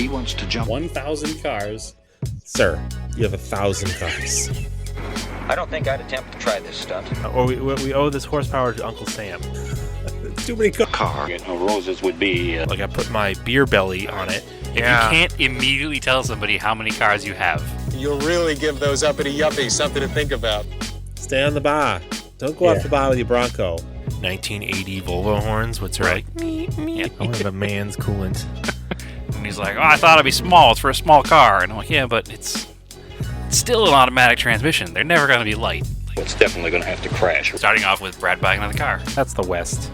He wants to jump 1,000 cars. Sir, you have 1,000 cars. I don't think I'd attempt to try this stunt. Or we owe this horsepower to Uncle Sam. Too many cars. car. You know, roses would be... Like I put my beer belly on it. If you can't immediately tell somebody how many cars you have. You'll really give those uppity yuppies something to think about. Stay on the bar. Don't go off the bar with your Bronco. 1980 Volvo horns, what's right? I want to have a man's coolant. And he's like, oh, I thought it'd be small. It's for a small car. And I'm like, yeah, but it's still an automatic transmission. They're never going to be light. It's definitely going to have to crash. Starting off with Brad buying another car. That's the West.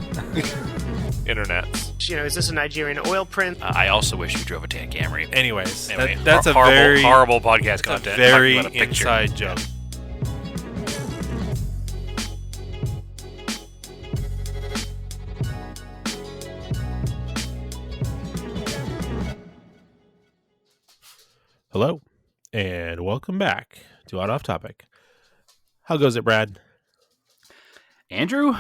Internet. You know, is this a Nigerian oil print? I also wish you drove a Tan Camry. Anyways, Anyway, that's a horrible, very horrible podcast content. very Talking about a picture. inside joke. Hello, and welcome back to Odd Off Topic. How goes it, Brad? Andrew,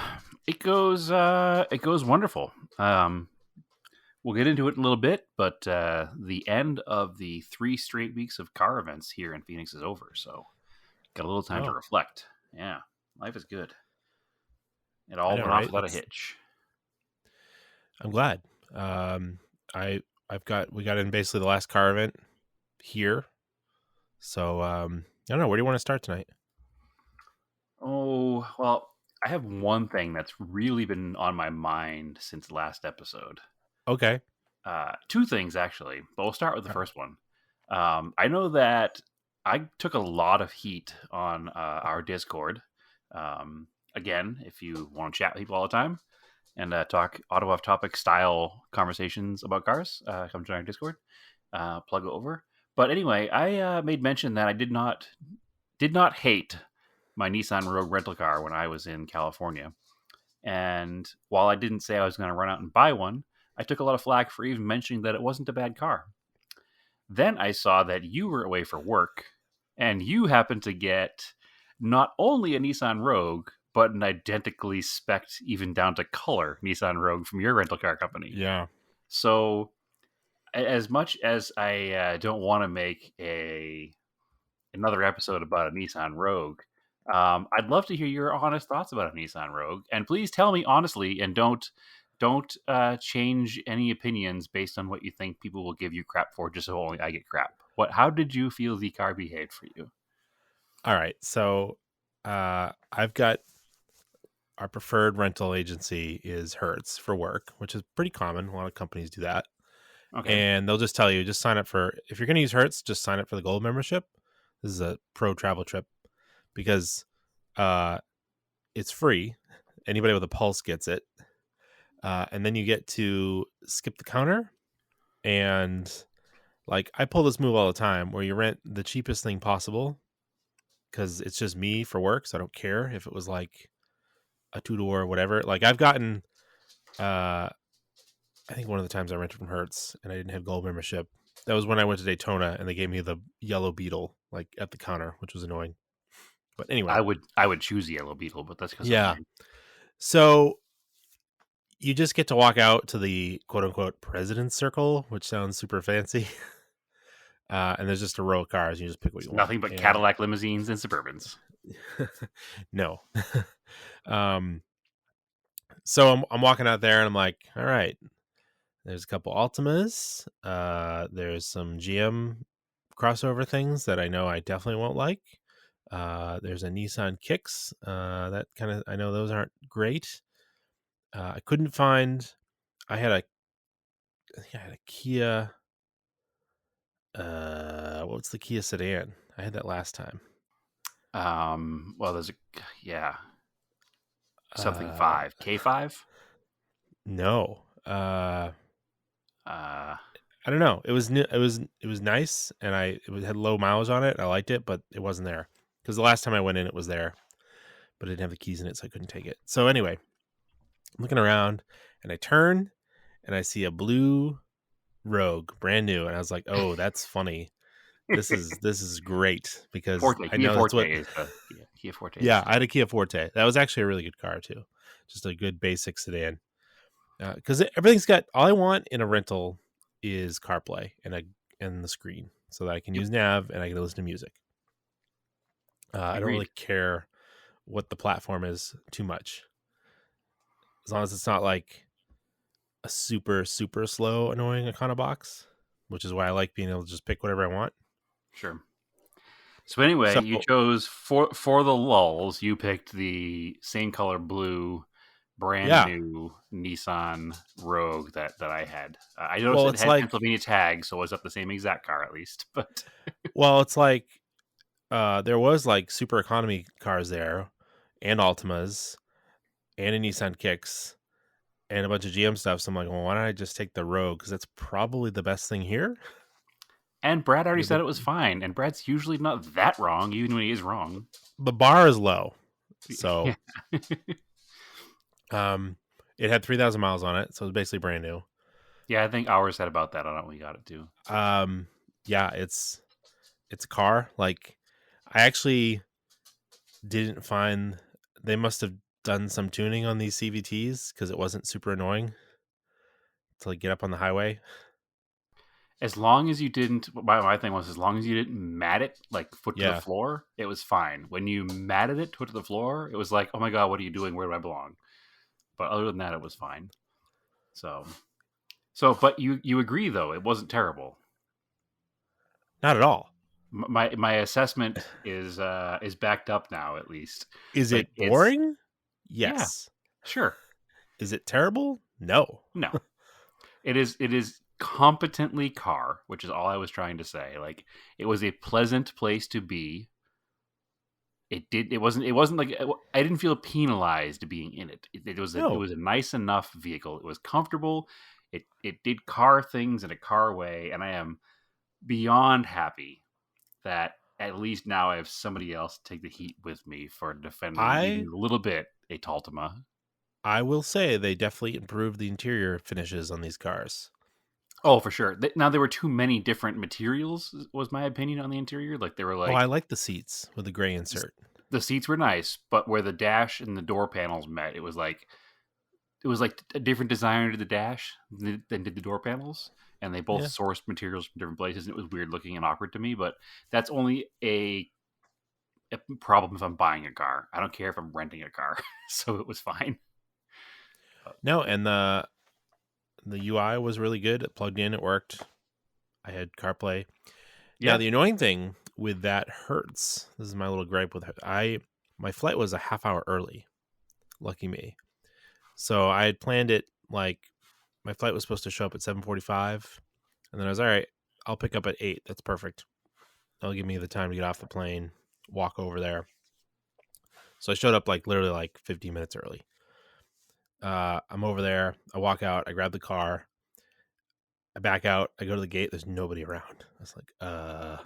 it goes wonderful. We'll get into it in a little bit, but the end of the 3 straight weeks of car events here in Phoenix is over, so got a little time to reflect. Yeah, life is good. It all went off without a hitch. I'm glad. We got in basically the last car event here, so I don't know. Where do you want to start tonight? Oh, well, I have one thing that's really been on my mind since the last episode. Okay. 2 things, actually, but we'll start with the first one. I know that I took a lot of heat on our Discord. Again, if you want to chat with people all the time and talk Ottawa topic style conversations about cars, come join our Discord. Plug it over. But anyway, I made mention that I did not hate my Nissan Rogue rental car when I was in California. And while I didn't say I was going to run out and buy one, I took a lot of flack for even mentioning that it wasn't a bad car. Then I saw that you were away for work, and you happened to get not only a Nissan Rogue, but an identically spec'd, even down to color, Nissan Rogue from your rental car company. Yeah. So, as much as I don't want to make another episode about a Nissan Rogue, I'd love to hear your honest thoughts about a Nissan Rogue, and please tell me honestly, and don't change any opinions based on what you think people will give you crap for, just so only I get crap. How did you feel the car behaved for you? All right, so I've got our preferred rental agency is Hertz for work, which is pretty common. A lot of companies do that. Okay. And they'll just tell you, just sign up if you're going to use Hertz, just sign up for the gold membership. This is a pro travel trip because it's free. Anybody with a Pulse gets it. And then you get to skip the counter. And like, I pull this move all the time where you rent the cheapest thing possible because it's just me for work. So I don't care if it was like a 2-door or whatever. Like I've gotten, I think one of the times I rented from Hertz and I didn't have gold membership. That was when I went to Daytona and they gave me the yellow Beetle like at the counter, which was annoying. But anyway, I would choose the yellow Beetle, but that's because So you just get to walk out to the quote unquote president's circle, which sounds super fancy. And there's just a row of cars. You just pick what you want. Nothing but Cadillac limousines and Suburbans. No. So I'm walking out there and I'm like, all right, there's a couple Altimas. There's some GM crossover things that I know I definitely won't like. There's a Nissan Kicks. That kind of, I know those aren't great. I couldn't find, I had a Kia, what's the Kia sedan? I had that last time. Well, there's something 5, K5. No, I don't know. It was new. It was nice, and it had low mileage on it. I liked it, but it wasn't there because the last time I went in, it was there, but it didn't have the keys in it, so I couldn't take it. So anyway, I'm looking around, and I turn, and I see a blue Rogue, brand new, and I was like, "Oh, that's funny. This is great because Forte, I know that's what Kia Forte. Yeah, I had a Kia Forte. That was actually a really good car too, just a good basic sedan. Because everything's got, all I want in a rental is CarPlay and and the screen so that I can use nav and I can listen to music. I don't really care what the platform is too much, as long as it's not like a super slow annoying Econobox, which is why I like being able to just pick whatever I want. Sure. So anyway, you chose for the lulls. You picked the same color blue, brand new Nissan Rogue that I had. I noticed it had Pennsylvania tags, so it was up the same exact car at least. But well, it's like there was like super economy cars there, and Altimas, and a Nissan Kicks, and a bunch of GM stuff. So I'm like, well, why don't I just take the Rogue? Because that's probably the best thing here. And Brad already said it was fine. And Brad's usually not that wrong, even when he is wrong. The bar is low. So it had 3,000 miles on it. So it's basically brand new. Yeah, I think ours had about that on it when we got it too. Yeah, it's a car. Like, I actually didn't find, they must have done some tuning on these CVTs because it wasn't super annoying to like get up on the highway. As long as you didn't, my thing was, as long as you didn't mat it like foot to the floor, it was fine. When you matted it foot to the floor, it was like, oh my God, what are you doing? Where do I belong? But other than that, it was fine. So, but you agree though, it wasn't terrible. Not at all. My assessment is backed up now, at least. Is it boring? Yes. Yeah, sure. Is it terrible? No. It is competently car, which is all I was trying to say. Like, it was a pleasant place to be. It wasn't like, I didn't feel penalized being in it. It was a nice enough vehicle. It was comfortable. It did car things in a car way, and I am beyond happy that at least now I have somebody else take the heat with me for defending even a little bit a Taltima. I will say they definitely improved the interior finishes on these cars. Oh, for sure. Now, there were too many different materials, was my opinion on the interior. Like, they were like... Oh, I like the seats with the gray insert. The seats were nice, but where the dash and the door panels met, it was like a different designer did the dash than did the door panels. And they both sourced materials from different places. And it was weird looking and awkward to me, but that's only a problem if I'm buying a car. I don't care if I'm renting a car. So it was fine. No, and the UI was really good. It plugged in, it worked. I had CarPlay. Yeah, now, the annoying thing with that Hertz, this is my little gripe with it. My flight was a half hour early. Lucky me. So I had planned it like my flight was supposed to show up at 7:45, and then I was all right. I'll pick up at 8. That's perfect. That'll give me the time to get off the plane, walk over there. So I showed up like literally like 15 minutes early. I'm over there. I walk out. I grab the car. I back out. I go to the gate. There's nobody around. I was like,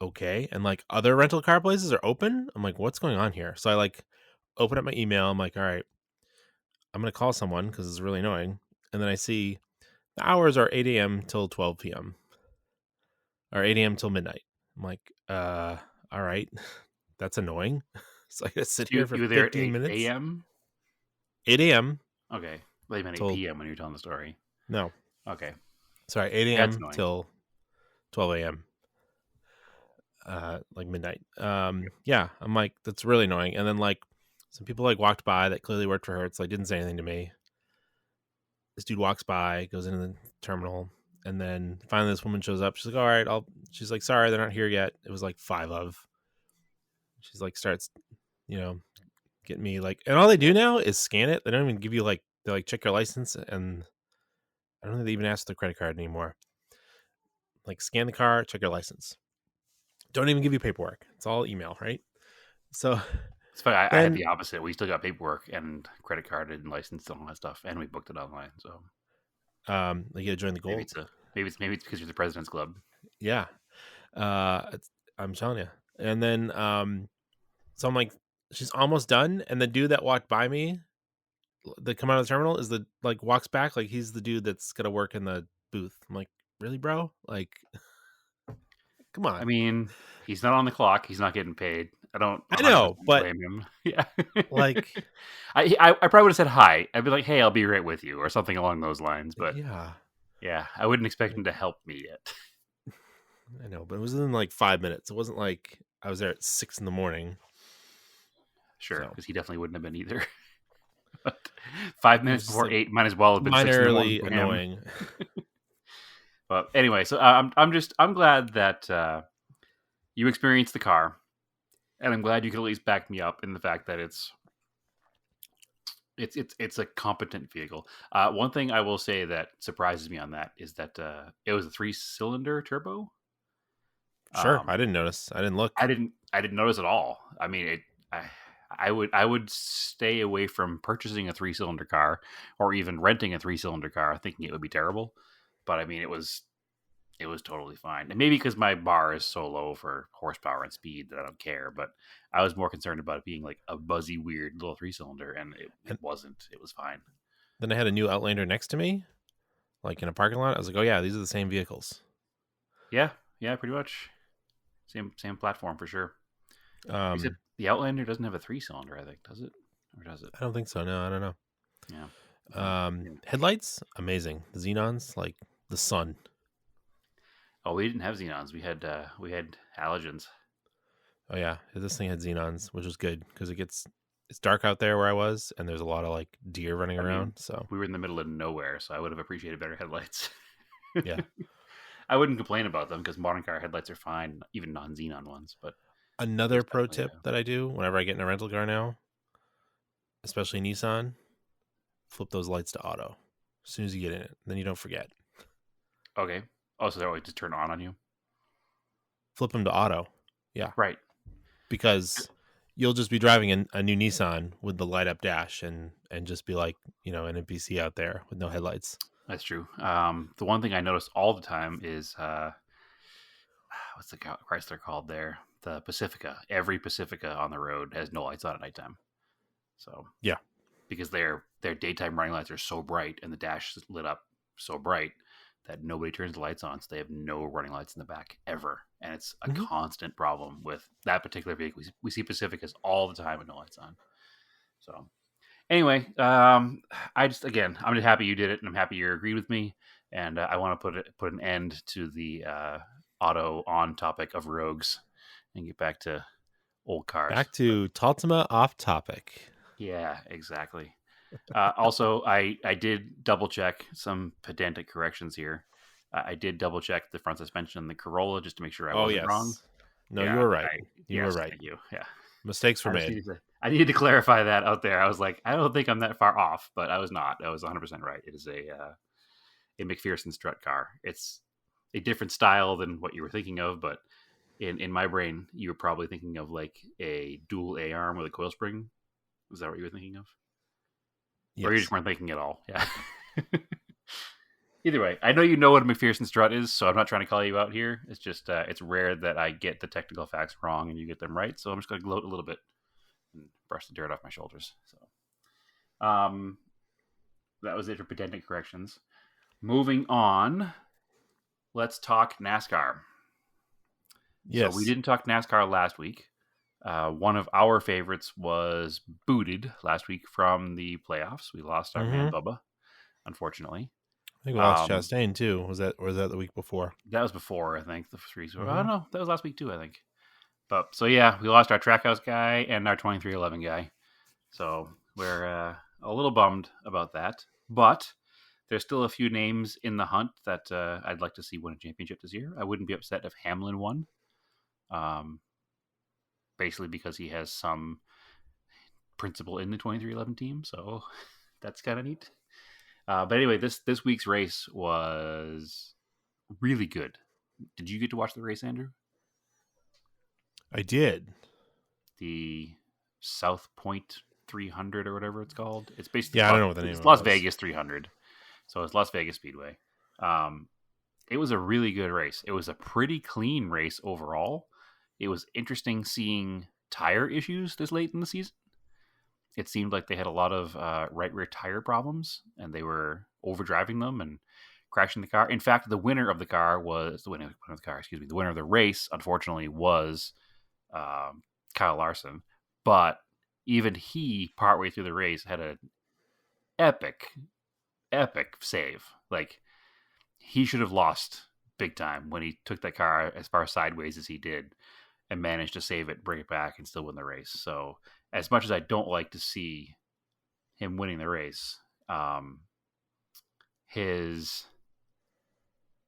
okay. And like other rental car places are open. I'm like, what's going on here? So I like open up my email. I'm like, all right, I'm going to call someone because it's really annoying. And then I see the hours are 8 a.m. till 12 p.m. or 8 a.m. till midnight. I'm like, all right, that's annoying. So I got to sit here for 15 minutes. 8 a.m.? 8 a.m. Okay. Well, you meant 8 p.m. when you were telling the story. No. Okay. Sorry, 8 a.m. till 12 a.m. Like midnight. Yeah, I'm like, that's really annoying. And then like some people like walked by that clearly worked for Hertz, like didn't say anything to me. This dude walks by, goes into the terminal, and then finally this woman shows up. She's like, all right, she's like, sorry, they're not here yet. It was like 5 of. She's like, starts, getting me like, and all they do now is scan it. They don't even give you like, they like check your license, and I don't think they even ask for the credit card anymore. Like, scan the car, check your license. Don't even give you paperwork. It's all email, right? So it's funny. I had the opposite. We still got paperwork and credit card and license and all that stuff, and we booked it online. So, you got to join the Gold. Maybe it's because you're the President's Club. Yeah, I'm telling you. And then, so I'm like, she's almost done, and the dude that walked by me, that come out of the terminal, is the like walks back like he's the dude that's gonna work in the booth. I'm like, really, bro? Like, come on. I mean, he's not on the clock. He's not getting paid. I know, but blame him. Yeah, like, I probably would have said hi. I'd be like, hey, I'll be right with you, or something along those lines. But yeah, I wouldn't expect him to help me yet. I know, but it was in like 5 minutes. It wasn't like I was there at 6 a.m. Sure, So. because he definitely wouldn't have been either. But 5 minutes just before like 8 might as well have been 6 in the morning minorly for him. annoying. But anyway, so I'm glad that you experienced the car, and I'm glad you can at least back me up in the fact that it's a competent vehicle. One thing I will say that surprises me on that is that it was a 3-cylinder turbo. Sure, I didn't notice. I didn't look. I didn't notice at all. I mean, I would stay away from purchasing a 3-cylinder car or even renting a 3-cylinder car, thinking it would be terrible. But I mean, it was totally fine. And maybe because my bar is so low for horsepower and speed that I don't care. But I was more concerned about it being like a buzzy, weird little 3-cylinder, and it wasn't. It was fine. Then I had a new Outlander next to me, like in a parking lot. I was like, oh yeah, these are the same vehicles. Yeah, pretty much. Same platform for sure. Except the Outlander doesn't have a 3-cylinder, I think, does it? Or does it? I don't think so. No, I don't know. Yeah. Headlights, amazing. The Xenons, like the sun. Oh, we didn't have xenons. We had halogens. Oh yeah, this thing had Xenons, which was good because it's dark out there where I was, and there's a lot of like deer running around. So we were in the middle of nowhere, so I would have appreciated better headlights. Yeah. I wouldn't complain about them because modern car headlights are fine, even non-xenon ones. But another pro tip that I do whenever I get in a rental car now, especially Nissan, flip those lights to auto as soon as you get in it. Then you don't forget. Okay. Oh, so they're always just turn on you? Flip them to auto. Yeah. Right. Because you'll just be driving a new Nissan with the light up dash and just be like, an NPC out there with no headlights. That's true. The one thing I notice all the time is what's the Chrysler called there? The Pacifica. Every Pacifica on the road has no lights on at nighttime. So yeah, because their daytime running lights are so bright and the dash is lit up so bright that nobody turns the lights on, so they have no running lights in the back ever, and it's a constant problem with that particular vehicle. We see Pacificas all the time with no lights on. So. Anyway, I'm just happy you did it, and I'm happy you agreed with me. And I want to put an end to the auto on topic of rogues and get back to old cars. Back to Taltima off topic. Yeah, exactly. Also, I did double check some pedantic corrections here. I did double check the front suspension and the Corolla just to make sure I wasn't wrong. No, you were right. You were right. Thank you. Yeah. Mistakes were made. I needed to clarify that out there. I was like, I don't think I'm that far off, but I was not. I was 100% right. It is a McPherson strut car. It's a different style than what you were thinking of, but in my brain, you were probably thinking of like a dual A-arm with a coil spring. Was that what you were thinking of? Yes. Or you just weren't thinking at all? Yeah. Either way, I know you know what a McPherson strut is, so I'm not trying to call you out here. It's just it's rare that I get the technical facts wrong and you get them right, so I'm just going to gloat a little bit and brush the dirt off my shoulders. So, that was it for pedantic corrections. Moving on, let's talk NASCAR. Yes. So we didn't talk NASCAR last week. One of our favorites was booted last week from the playoffs. We lost our man Bubba, unfortunately. I think we lost Chastain too. Was that the week before? That was before, I think. The three. I don't know. That was last week too, I think. But so yeah, we lost our Trackhouse guy and our 2311 guy. So we're a little bummed about that. But there's still a few names in the hunt that I'd like to see win a championship this year. I wouldn't be upset if Hamlin won. Basically because he has some principle in the 2311 team, so that's kind of neat. But anyway, this week's race was really good. Did you get to watch the race, Andrew? I did. The South Point 300 or whatever it's called. It's basically I don't know what the name. It's Las Vegas 300, so it's Las Vegas Speedway. It was a really good race. It was a pretty clean race overall. It was interesting seeing tire issues this late in the season. It seemed like they had a lot of right rear tire problems, and they were overdriving them and crashing the car. In fact, the winner of the race, unfortunately, was Kyle Larson. But even he, partway through the race, had an epic save. Like, he should have lost big time when he took that car as far sideways as he did and managed to save it, bring it back, and still win the race. So as much as I don't like to see him winning the race, his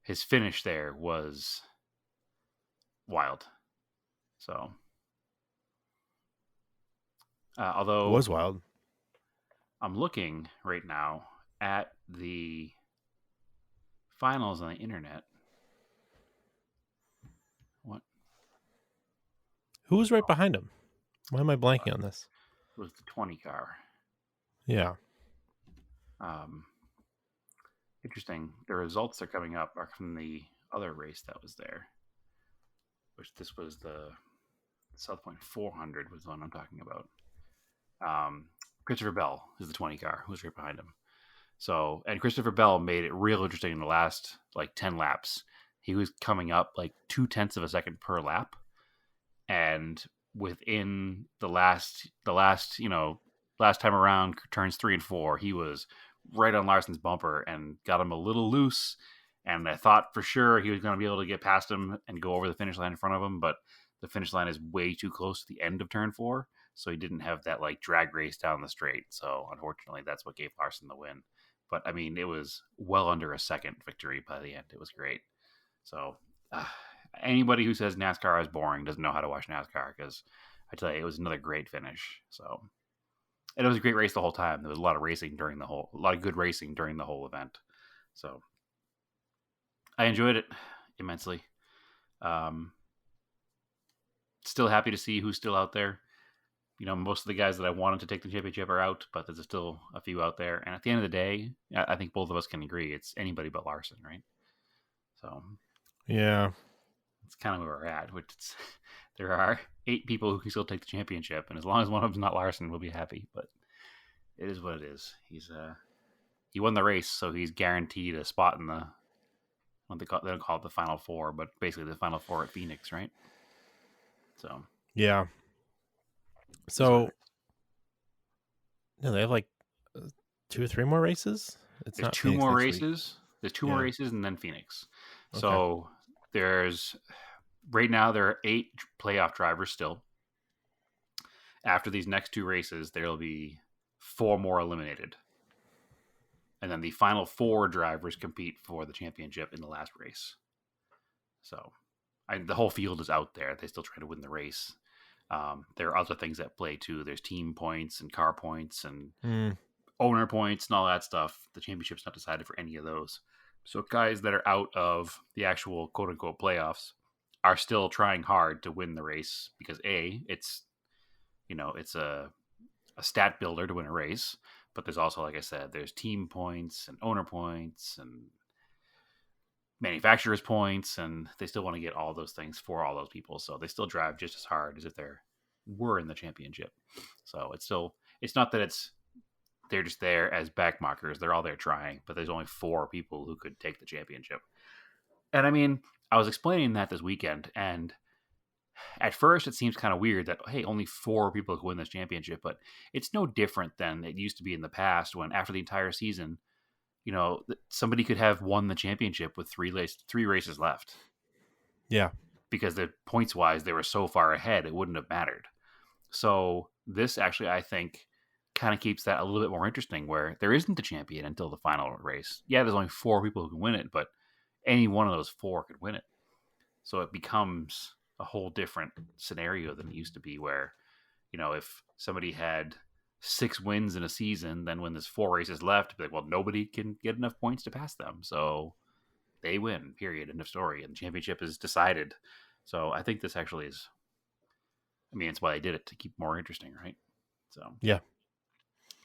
finish there was wild. So although It was wild. I'm looking right now at the finals on the internet. What Who was right behind him? Why am I blanking on this? was the 20 car? Yeah. Interesting. The results that are coming up are from the other race that was there, which this was the South Point 400 was the one I'm talking about. Christopher Bell is the 20 car who was right behind him. So, and Christopher Bell made it real interesting in the last like 10 laps. He was coming up like 0.2 of a second per lap, and within the last time around, turns 3 and 4, he was right on Larson's bumper and got him a little loose. And I thought for sure he was going to be able to get past him and go over the finish line in front of him, but the finish line is way too close to the end of turn 4, so he didn't have that like drag race down the straight. So unfortunately, that's what gave Larson the win. But I mean, it was well under a second victory by the end. It was great. So anybody who says NASCAR is boring doesn't know how to watch NASCAR, because I tell you, it was another great finish. So, and it was a great race the whole time. There was a lot of good racing during the whole event. So I enjoyed it immensely. Still happy to see who's still out there. You know, most of the guys that I wanted to take the championship are out, but there's still a few out there. And at the end of the day, I think both of us can agree it's anybody but Larson, right? So Yeah. it's kind of where we're at, which there are 8 people who can still take the championship, and as long as one of them's not Larson, we'll be happy. But it is what it is. He won the race, so he's guaranteed a spot in the they don't call it the Final Four, but basically the Final Four at Phoenix, right? So Yeah. So no, they have like 2 or 3 more races. there's not 2 Phoenix more next week. races. There's 2 more Yeah. races, and then Phoenix. Okay. So right now there are 8 playoff drivers still. After these next 2 races, there'll be 4 more eliminated. And then the final 4 drivers compete for the championship in the last race. So the whole field is out there. They still try to win the race. There are other things at play too. There's team points and car points and owner points and all that stuff. The championship's not decided for any of those. So guys that are out of the actual quote unquote playoffs are still trying hard to win the race, because it's a stat builder to win a race, but there's also, like I said, there's team points and owner points and manufacturers points, and they still want to get all those things for all those people. So they still drive just as hard as if they were in the championship. So it's not that they're just there as backmarkers. They're all there trying, but there's only 4 people who could take the championship. And I mean, I was explaining that this weekend, and at first it seems kind of weird that, hey, only 4 people can win this championship, but it's no different than it used to be in the past, when after the entire season, somebody could have won the championship with 3 races left. Yeah. Because the points wise, they were so far ahead, it wouldn't have mattered. So this actually, I think, kind of keeps that a little bit more interesting, where there isn't a champion until the final race. Yeah, there's only 4 people who can win it, but any one of those 4 could win it. So it becomes a whole different scenario than it used to be, where, if somebody had 6 wins in a season, then when there's 4 races left, it'd be like, well, nobody can get enough points to pass them, so they win, period, end of story, and the championship is decided. So I think this actually is, it's why they did it, to keep it more interesting, right? So Yeah.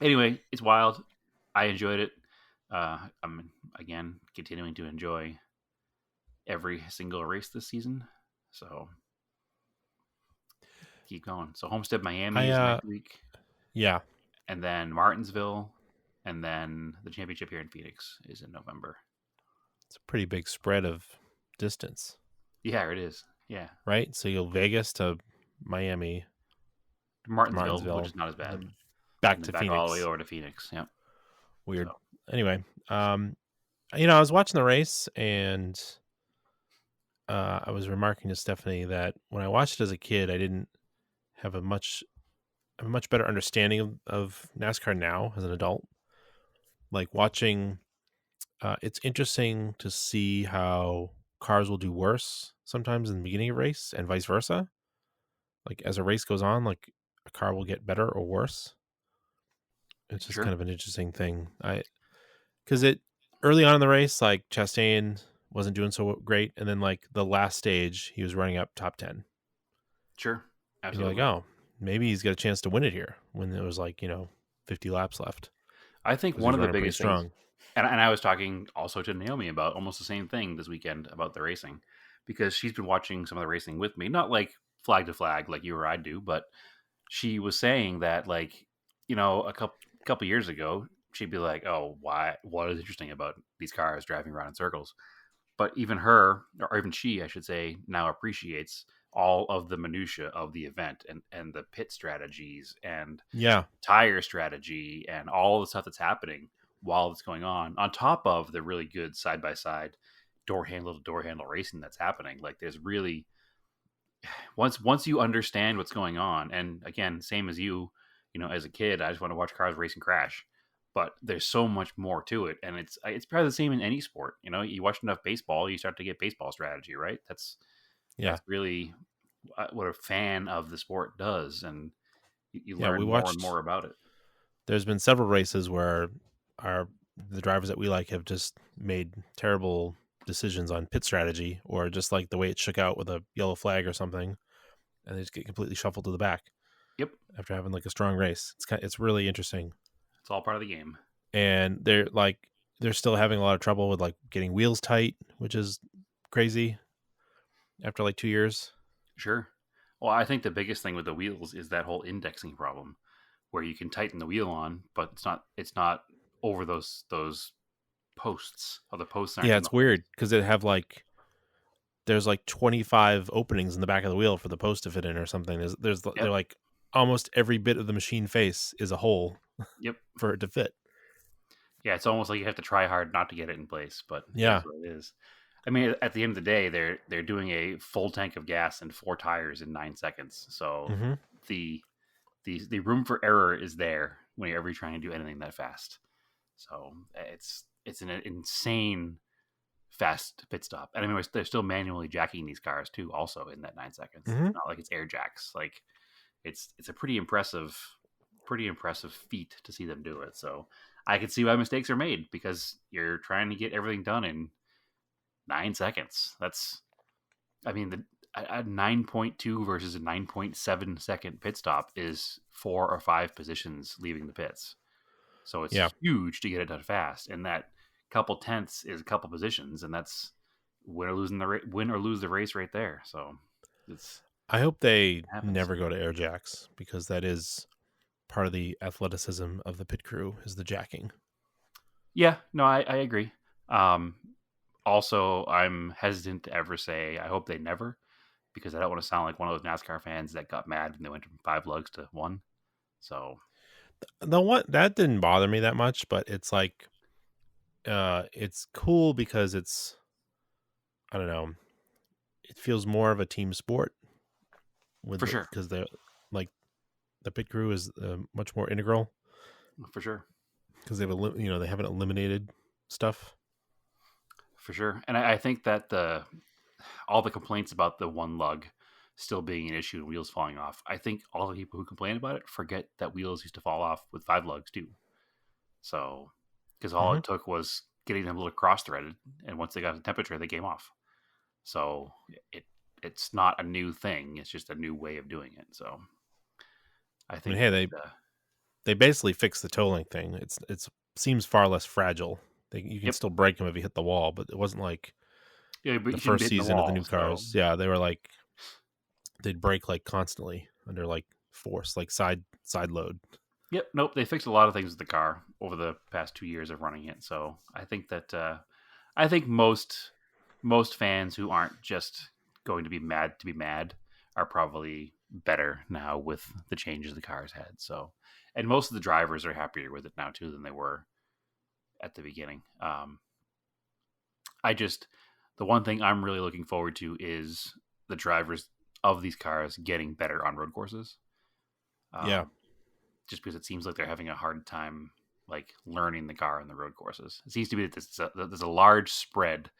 Anyway, it's wild. I enjoyed it. I'm again continuing to enjoy every single race this season, so keep going. So Homestead Miami is next week. Yeah. And then Martinsville, and then the championship here in Phoenix is in November. It's a pretty big spread of distance. Yeah, it is. Yeah. Right? So you'll Vegas to Miami. Martinsville, which is not as bad. Back to Phoenix. All the way over to Phoenix. Yeah. Weird. So. Anyway, I was watching the race, and I was remarking to Stephanie that when I watched it as a kid, I didn't have a much better understanding of NASCAR now as an adult. Like watching, it's interesting to see how cars will do worse sometimes in the beginning of a race and vice versa. Like as a race goes on, like a car will get better or worse. It's just Sure. kind of an interesting thing. Because it early on in the race, like Chastain wasn't doing so great, and then like the last stage, he was running up top 10. Sure. You're Absolutely. like, oh, maybe he's got a chance to win it here when there was like 50 laps left. I think 'Cause one he's of the running pretty biggest things, and I was talking also to Naomi about almost the same thing this weekend about the racing, because she's been watching some of the racing with me, not like flag to flag like you or I do, but she was saying that like, a couple years ago, she'd be like, "Oh, why? What is interesting about these cars driving around in circles?" But even her, or even she, I should say, now appreciates all of the minutia of the event and the pit strategies and Yeah. tire strategy and all the stuff that's happening while it's going on top of the really good side by side door handle to door handle racing that's happening. Like there's really, once you understand what's going on, and again, same as you, as a kid, I just want to watch cars race and crash. But there's so much more to it, and it's probably the same in any sport. You watch enough baseball, you start to get baseball strategy, right? That's really what a fan of the sport does, and you Yeah, learn we more and watched- more about it. There's been several races where the drivers that we like have just made terrible decisions on pit strategy, or just like the way it shook out with a yellow flag or something, and they just get completely shuffled to the back. Yep, After having like a strong race. It's really interesting. it's all part of the game. And they're still having a lot of trouble with like getting wheels tight, which is crazy after like 2 years. Sure. Well, I think the biggest thing with the wheels is that whole indexing problem, where you can tighten the wheel on, but it's not over those posts, or the posts aren't. Yeah, it's weird because there's like 25 openings in the back of the wheel for the post to fit in or something. They're like almost every bit of the machine face is a hole. Yep. For it to fit. Yeah, it's almost like you have to try hard not to get it in place, but Yeah, that's what it is. I mean, at the end of the day, they're doing a full tank of gas and 4 tires in 9 seconds. So the room for error is there whenever you're trying to do anything that fast. So it's an insane fast pit stop. And I mean, they're still manually jacking these cars too, also in that 9 seconds. It's not like it's air jacks. Like it's a pretty impressive feat to see them do it. So I can see why mistakes are made, because you're trying to get everything done in 9 seconds. A 9.2 versus a 9.7 second pit stop is 4 or 5 positions leaving the pits. So it's huge to get it done fast. And that couple tenths is a couple positions, and that's win or lose the race right there. So I hope they never go to air jacks, because that is part of the athleticism of the pit crew, is the jacking. Yeah, no, I agree. Also, I'm hesitant to ever say I hope they never, because I don't want to sound like one of those NASCAR fans that got mad when they went from 5 lugs to 1. So that didn't bother me that much, but it's like it's cool because it's, I don't know, it feels more of a team sport for sure, because they're like the pit crew is much more integral for sure, because they haven't eliminated stuff for sure. And I think that all the complaints about the 1 lug still being an issue and wheels falling off, I think all the people who complain about it forget that wheels used to fall off with 5 lugs too. So because all it took was getting them a little cross-threaded, and once they got the temperature, they came off. So it's not a new thing; it's just a new way of doing it. So I think they basically fixed the tolling thing. It seems far less fragile. You can still break them if you hit the wall, but it wasn't like the first season of the new cars. Yeah, they were like they'd break like constantly under like force, like side load. Yep. Nope. They fixed a lot of things with the car over the past 2 years of running it. So I think that most fans who aren't just going to be mad are probably better now with the changes the cars had. So, and most of the drivers are happier with it now too than they were at the beginning. The one thing I'm really looking forward to is the drivers of these cars getting better on road courses. Yeah. Just because it seems like they're having a hard time like learning the car on the road courses. It seems to be that there's a large spread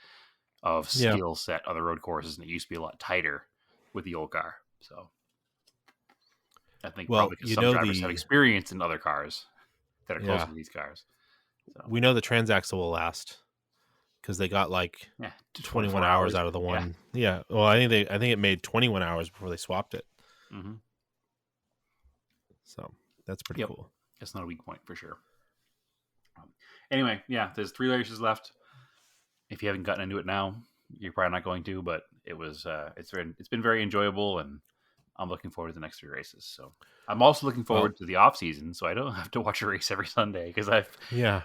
of skill set on the road courses, and it used to be a lot tighter with the old car. So I think probably because some drivers have experience in other cars that are closer to these cars. So. We know the transaxle will last because they got like 21 hours out of the one. Yeah. Well, I think it made 21 hours before they swapped it. Mm-hmm. So that's pretty cool. That's not a weak point for sure. Anyway, yeah, there's 3 races left. If you haven't gotten into it now, you're probably not going to, but it's been very enjoyable, and I'm looking forward to the next 3 races. So I'm also looking forward to the off season, so I don't have to watch a race every Sunday, because I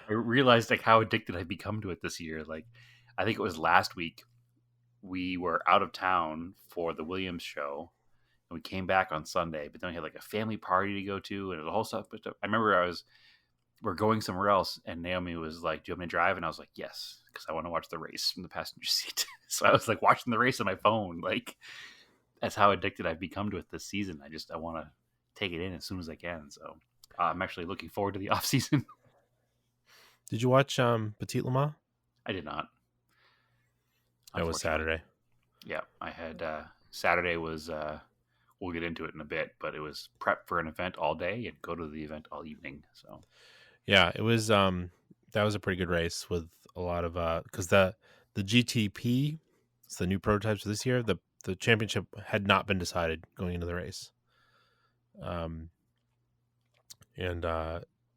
realized like how addicted I've become to it this year. Like, I think it was last week we were out of town for the Williams show, and we came back on Sunday, but then we had like a family party to go to and the whole stuff. But I remember we're going somewhere else, and Naomi was like, "Do you want me to drive?" And I was like, "Yes," because I want to watch the race from the passenger seat. So I was like watching the race on my phone. Like, that's how addicted I've become to it this season. I want to take it in as soon as I can. So I'm actually looking forward to the off season. Did you watch Petit Le Mans? I did not. That was Saturday. Yeah, I had Saturday was. We'll get into it in a bit, but it was prep for an event all day and go to the event all evening. So. Yeah, it was that was a pretty good race with a lot of because the GTP, it's the new prototypes for this year, the championship had not been decided going into the race. And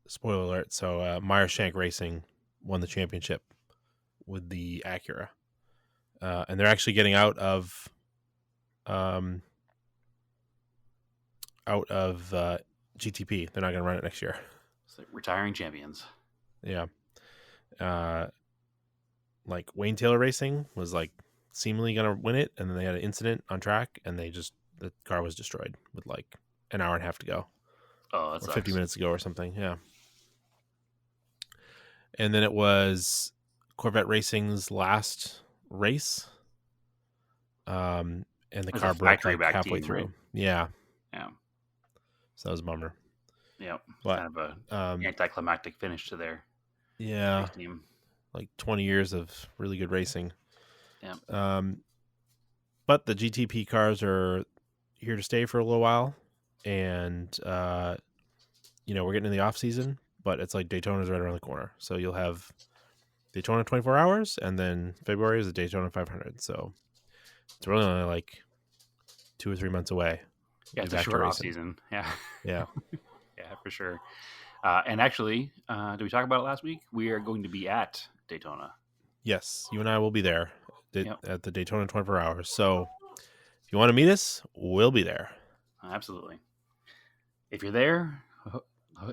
spoiler alert, so Meyer Shank Racing won the championship with the Acura. And they're actually getting out of GTP. They're not going to run it next year. It's like retiring champions. Yeah. Like Wayne Taylor Racing was like seemingly going to win it, and then they had an incident on track, and the car was destroyed with like an hour and a half to go. Oh, that's 50 minutes to go or something. Yeah. And then it was Corvette Racing's last race. And the car broke like halfway through. Right? Yeah. Yeah. So that was a bummer. Yeah. Kind of a anticlimactic finish to their race team. Like 20 years of really good racing. Yeah. But the GTP cars are here to stay for a little while. And, we're getting in the off season, but it's like Daytona's right around the corner. So you'll have Daytona 24 hours, and then February is the Daytona 500. So it's really only like 2 or 3 months away. Yeah, it's a short off season. Yeah. Yeah. Yeah, for sure. And actually, did we talk about it last week? We are going to be at Daytona. Yes, you and I will be there at the Daytona 24 hours. So if you want to meet us, we'll be there. Absolutely. If you're there,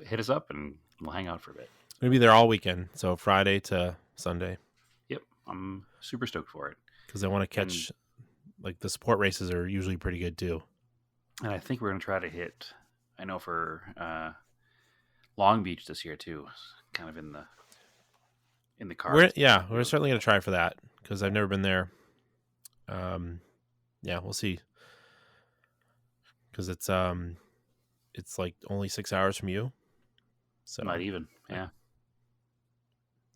hit us up and we'll hang out for a bit. We'll be there all weekend, so Friday to Sunday. Yep, I'm super stoked for it. Because I want to catch, like, the support races are usually pretty good too. And I think we're going to try to hit, I know for Long Beach this year too, kind of in the car. We're certainly going to try for that because I've never been there. We'll see. Because it's like only 6 hours from you. So not even, yeah.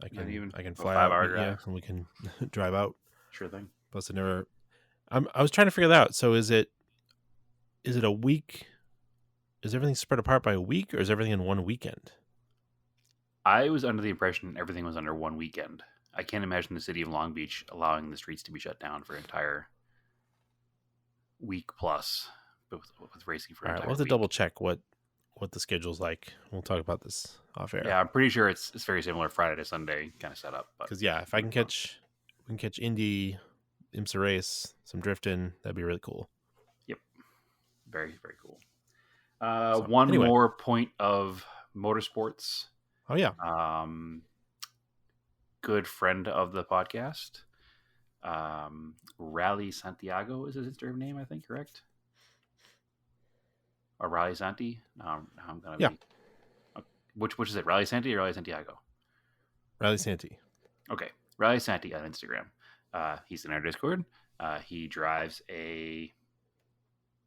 I can fly out and we can drive out. Sure thing. Plus, I was trying to figure that out. So is it a week? Is everything spread apart by a week, or is everything in one weekend? I was under the impression everything was under one weekend. I can't imagine the city of Long Beach allowing the streets to be shut down for an entire week plus with racing for an entire we'll have to week. double check what the schedule's like. We'll talk about this off air. Yeah, I'm pretty sure it's very similar Friday to Sunday kind of setup. Because if we can catch Indy, IMSA race, some drifting, that'd be really cool. Yep, very very cool. One more point of motorsports. Oh yeah. Good friend of the podcast, Rally Santiago is his Instagram name, I think, correct? Or Rally Santi? No, I'm gonna be. Which is it? Rally Santi or Rally Santiago? Rally Santi. Okay, Rally Santi on Instagram He's in our Discord. He drives a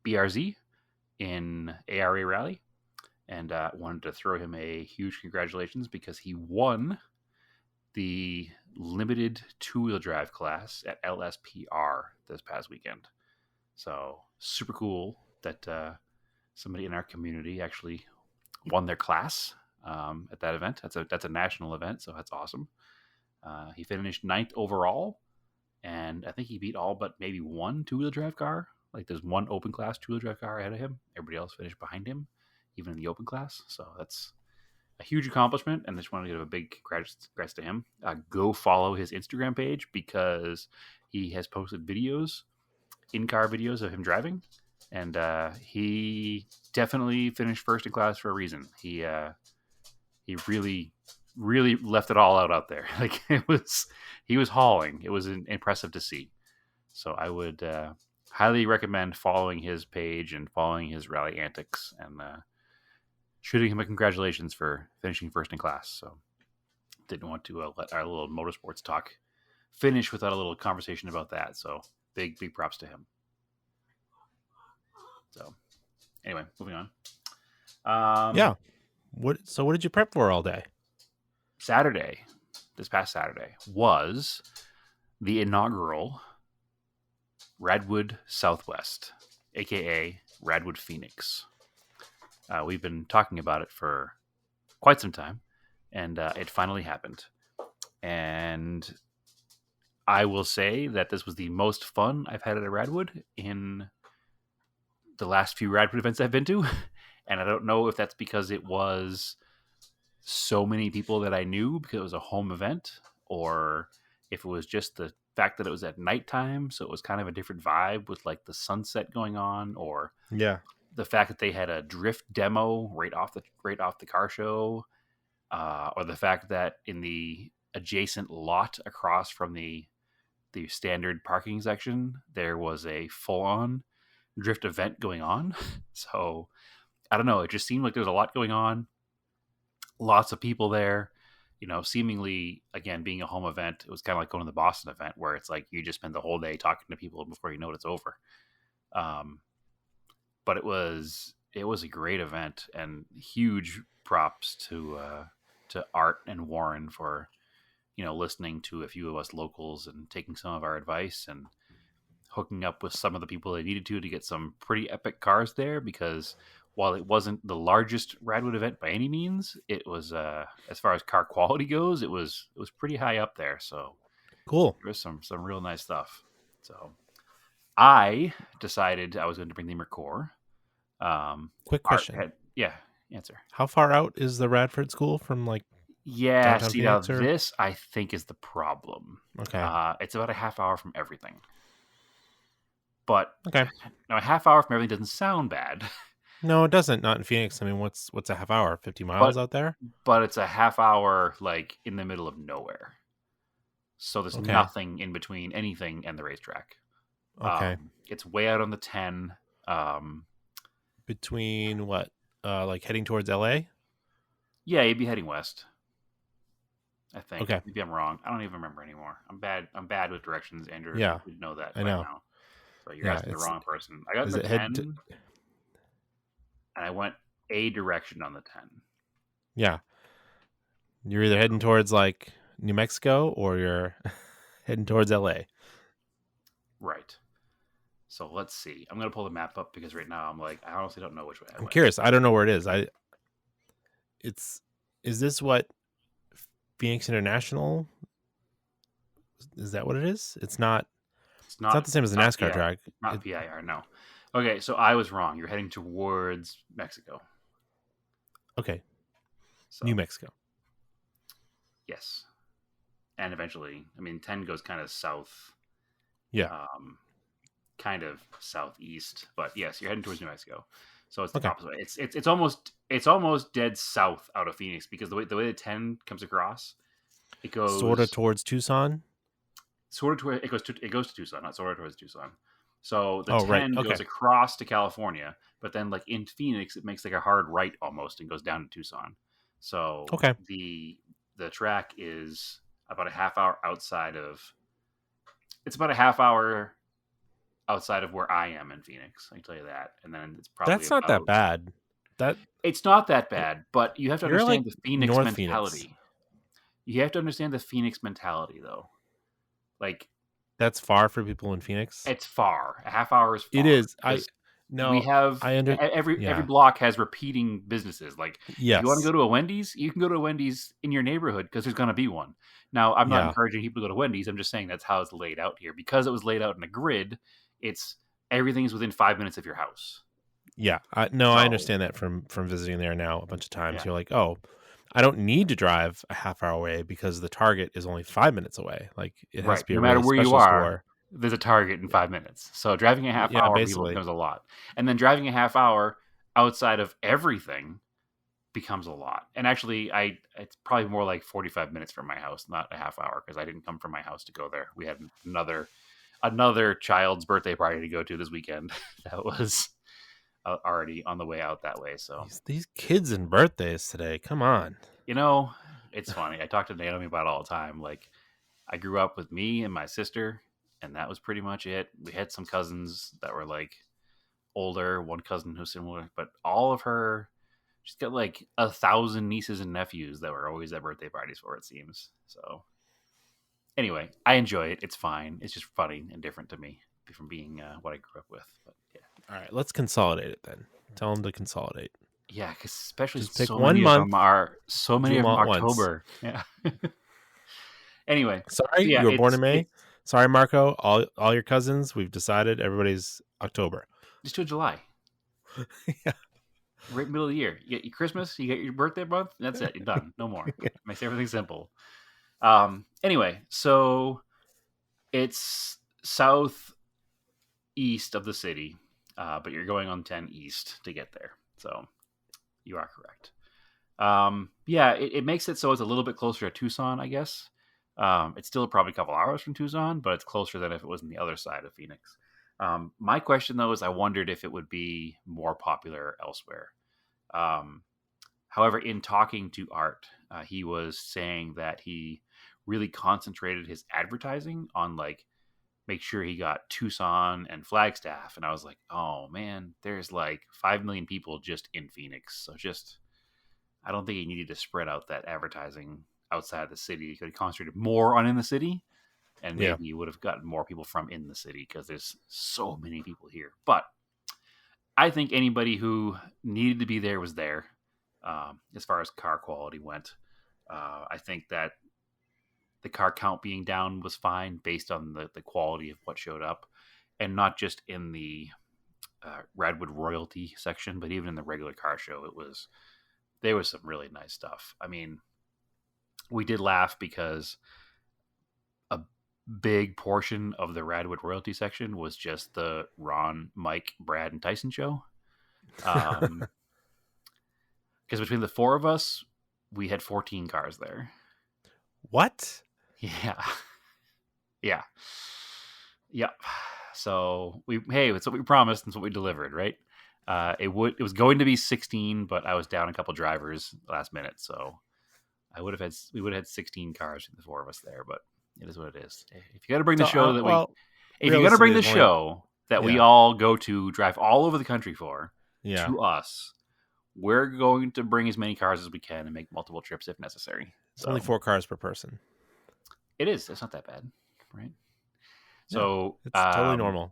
BRZ in ARA Rally, and wanted to throw him a huge congratulations because he won the limited two-wheel drive class at LSPR this past weekend. So super cool that somebody in our community actually won their class at that event. That's a national event, so that's awesome. He finished 9th overall, and I think he beat all but maybe one two-wheel drive car. Like there's one open class two-wheel drive car ahead of him. Everybody else finished behind him, even in the open class. So that's a huge accomplishment, and I just want to give a big congrats to him. Go follow his Instagram page because he has posted videos, in-car videos of him driving, and he definitely finished first in class for a reason. He really left it all out there. Like he was hauling. It was impressive to see. So I would highly recommend following his page and following his rally antics and shooting him a congratulations for finishing first in class. So didn't want to let our little motorsports talk finish without a little conversation about that. So big props to him. So anyway, moving on. Yeah. What did you prep for all day? This past Saturday, was the inaugural Radwood Southwest, aka Radwood Phoenix. We've been talking about it for quite some time, and it finally happened. And I will say that this was the most fun I've had at a Radwood in the last few Radwood events I've been to. And I don't know if that's because it was so many people that I knew because it was a home event, or if it was just the fact that it was at nighttime, so it was kind of a different vibe with like the sunset going on, or the fact that they had a drift demo right off the car show, or the fact that in the adjacent lot across from the standard parking section there was a full-on drift event going on. So I don't know, it just seemed like there was a lot going on, lots of people there, seemingly, again, being a home event. It was kind of like going to the Boston event where it's like you just spend the whole day talking to people before you know it's over. But it was a great event, and huge props to Art and Warren for listening to a few of us locals and taking some of our advice and hooking up with some of the people they needed to get some pretty epic cars there. Because while it wasn't the largest Radwood event by any means, it was as far as car quality goes, it was pretty high up there. So cool. There was some real nice stuff. So I decided I was going to bring the Mercor. Quick question. Answer. How far out is the Radford School from like? Yeah, see now this I think is the problem. Okay. It's about a half hour from everything. But okay, now a half hour from everything doesn't sound bad. No, it doesn't. Not in Phoenix. I mean, what's a half hour? 50 miles out there? But it's a half hour like in the middle of nowhere. So there's nothing in between anything and the racetrack. Okay. It's way out on the 10. Between what? Like heading towards LA? Yeah, you'd be heading west, I think. Okay. Maybe I'm wrong. I don't even remember anymore. I'm bad with directions, Andrew. Yeah. You know that I know. now. So you're asking the wrong person. I got is the it 10, and I went a direction on the 10. Yeah. You're either heading towards like New Mexico or you're heading towards LA. Right. So let's see. I'm going to pull the map up because right now I'm like, I honestly don't know which way I went. I'm curious. I don't know where it is. Is this what Phoenix International? Is that what it is? It's not the same as the NASCAR track. Not PIR, no. Okay, so I was wrong. You're heading towards Mexico. Okay. So, New Mexico. Yes. And eventually, 10 goes kind of south. Yeah. Kind of southeast, but yes, you're heading towards New Mexico. So it's the opposite way. It's almost dead south out of Phoenix because the way the 10 comes across, it goes sort of towards Tucson. It goes to Tucson, not sort of towards Tucson. So the 10 goes across to California, but then like in Phoenix, it makes like a hard right almost and goes down to Tucson. So the track is about a half hour outside of it's about a half hour outside of where I am in Phoenix. I can tell you that. And then it's probably That's not that bad. It's not that bad, but you have to You're, understand like, the Phoenix North mentality. Phoenix. You have to understand the Phoenix mentality, though. Like, That's far for people in Phoenix. it's far. A half hour is far. It is. We have every block has repeating businesses. Like, Yes. if you want to go to a Wendy's, you can go to a Wendy's in your neighborhood because there's going to be one. Now, I'm not encouraging people to go to Wendy's. I'm just saying that's how it's laid out here. Because it was laid out in a grid, everything's within 5 minutes of your house. Yeah. I understand that from visiting there now a bunch of times. Yeah. You're like, oh, I don't need to drive a half hour away because the Target is only 5 minutes away. Like, it has to be no a matter really where you special are. store. There's a Target in 5 minutes. So driving a half hour becomes a lot. And then driving a half hour outside of everything becomes a lot. And actually, it's probably more like 45 minutes from my house, not a half hour, because I didn't come from my house to go there. We had another child's birthday party to go to this weekend that was already on the way out that way. So these kids and birthdays today, come on. It's funny. I talk to Naomi about it all the time. Like, I grew up with me and my sister, and that was pretty much it. We had some cousins that were like older, one cousin who's similar, but all of her, she's got like 1,000 nieces and nephews that were always at birthday parties for, it seems. So anyway, I enjoy it. It's fine. It's just funny and different to me from being what I grew up with. But yeah. All right, let's consolidate it then. Tell them to consolidate. Yeah, because especially just pick so one many month. Of them are so many of them all at once. October. Yeah. Anyway, sorry, you were born in May. Sorry, Marco. All your cousins. We've decided everybody's October. Just till July. Yeah. Right middle of the year. You get your Christmas. You get your birthday month. That's it. You're done. No more. Yeah. Makes everything simple. Anyway, so it's southeast of the city, but you're going on 10 east to get there. So you are correct. It makes it so it's a little bit closer to Tucson, I guess. It's still probably a couple hours from Tucson, but it's closer than if it was on the other side of Phoenix. My question, though, is I wondered if it would be more popular elsewhere. However, in talking to Art, he was saying that he really concentrated his advertising on, like, make sure he got Tucson and Flagstaff. And I was like, oh, man, there's like 5 million people just in Phoenix. So I don't think he needed to spread out that advertising outside of the city. He could have concentrated more on in the city, and maybe you would have gotten more people from in the city because there's so many people here. But I think anybody who needed to be there was there. As far as car quality went, I think that the car count being down was fine based on the quality of what showed up, and not just in the Radwood Royalty section, but even in the regular car show, there was some really nice stuff. I mean, we did laugh because a big portion of the Radwood Royalty section was just the Ron, Mike, Brad, and Tyson show. Because between the four of us, we had 14 cars there. What? Yeah. Yeah. Yep. So it's what we promised and it's what we delivered, right? It was going to be 16, but I was down a couple drivers last minute, so we would have had 16 cars for the four of us there, but it is what it is. If you got to bring the show that we all go to drive all over the country for, to us, we're going to bring as many cars as we can and make multiple trips if necessary. It's only 4 cars per person. It is. It's not that bad, right? So it's totally normal.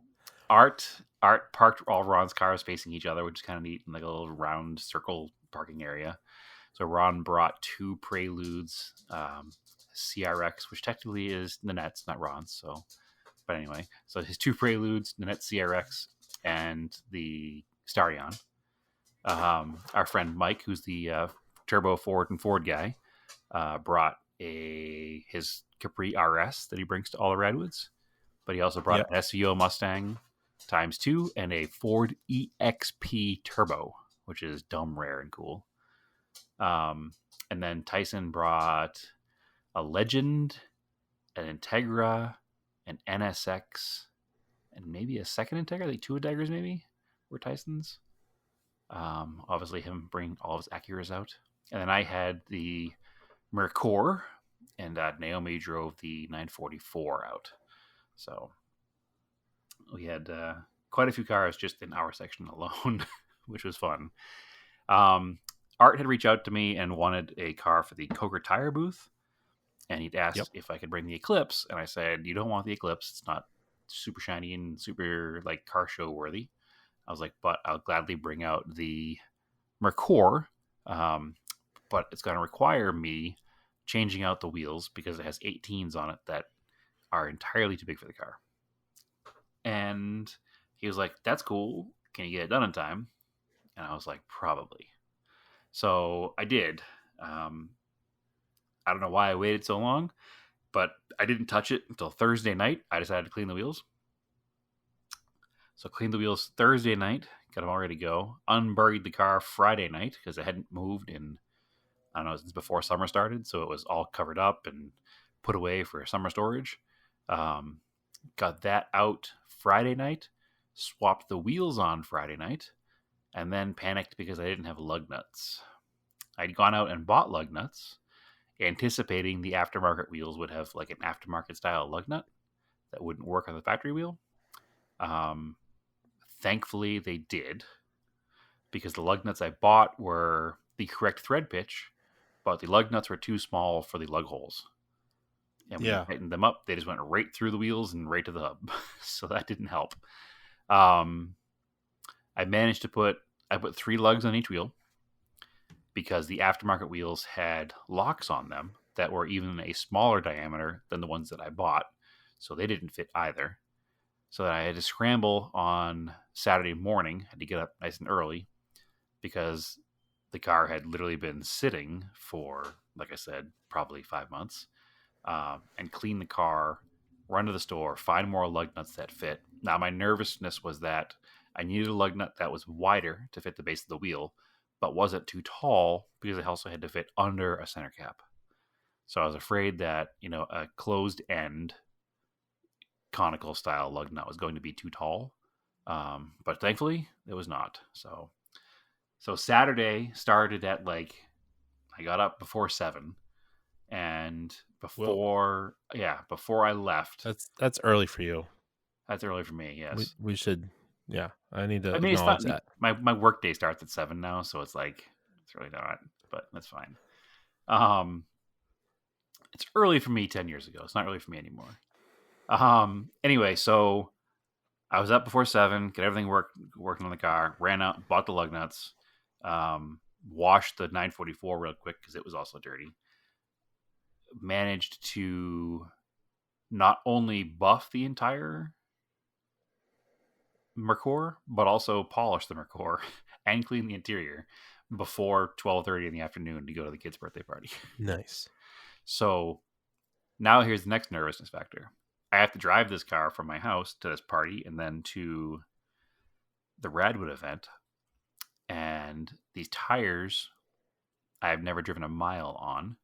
Art parked all Ron's cars facing each other, which is kind of neat in like a little round circle parking area. So Ron brought 2 Preludes, CRX, which technically is Nanette's, not Ron's. So, but anyway, so his 2 Preludes, Nanette CRX, and the Starion. Our friend Mike, who's the Turbo Ford and Ford guy, brought his Capri RS that he brings to all the Radwoods, but he also brought an SVO Mustang ×2 and a Ford EXP Turbo, which is dumb rare and cool. And then Tyson brought a Legend, an Integra, an NSX, and maybe a second Integra, like 2 Integras maybe, were Tyson's. Obviously him bringing all of his Acuras out. And then I had the Mercure, and Naomi drove the 944 out. So we had quite a few cars just in our section alone, which was fun. Art had reached out to me and wanted a car for the Coker Tire booth. And he'd asked if I could bring the Eclipse. And I said, you don't want the Eclipse. It's not super shiny and super like car show worthy. I was like, but I'll gladly bring out the Mercor. But it's going to require me changing out the wheels because it has 18s on it that are entirely too big for the car. And he was like, that's cool. Can you get it done in time? And I was like, probably. So I did. I don't know why I waited so long, but I didn't touch it until Thursday night. I decided to clean the wheels. So cleaned the wheels Thursday night, got them all ready to go. Unburied the car Friday night because it hadn't moved in, I don't know, since before summer started. So it was all covered up and put away for summer storage. Got that out Friday night, swapped the wheels on Friday night, and then panicked because I didn't have lug nuts. I'd gone out and bought lug nuts, anticipating the aftermarket wheels would have like an aftermarket style lug nut that wouldn't work on the factory wheel. Thankfully they did, because the lug nuts I bought were the correct thread pitch, but the lug nuts were too small for the lug holes. And when you tightened them up, they just went right through the wheels and right to the hub. So that didn't help. I managed to put 3 lugs on each wheel, because the aftermarket wheels had locks on them that were even a smaller diameter than the ones that I bought. So they didn't fit either. So I had to scramble on Saturday morning. Had to get up nice and early because the car had literally been sitting for, like I said, probably 5 months. And clean the car, run to the store, find more lug nuts that fit. Now, my nervousness was that I needed a lug nut that was wider to fit the base of the wheel, but wasn't too tall because it also had to fit under a center cap. So I was afraid that, a closed end conical style lug nut was going to be too tall. But thankfully it was not. So Saturday started at I got up before 7, and before I left. That's early for you. That's early for me. Yes. We should. Yeah. I need to acknowledge that. My work day starts at 7 now. So it's really not, but that's fine. It's early for me 10 years ago. It's not early for me anymore. Anyway, so I was up before 7, get everything working on the car, ran out, bought the lug nuts, washed the 944 real quick because it was also dirty. Managed to not only buff the entire Mercor, but also polish the Mercor and clean the interior before 12:30 in the afternoon to go to the kid's birthday party. Nice. So now here's the next nervousness factor. I have to drive this car from my house to this party and then to the Radwood event. And these tires, I've never driven a mile on.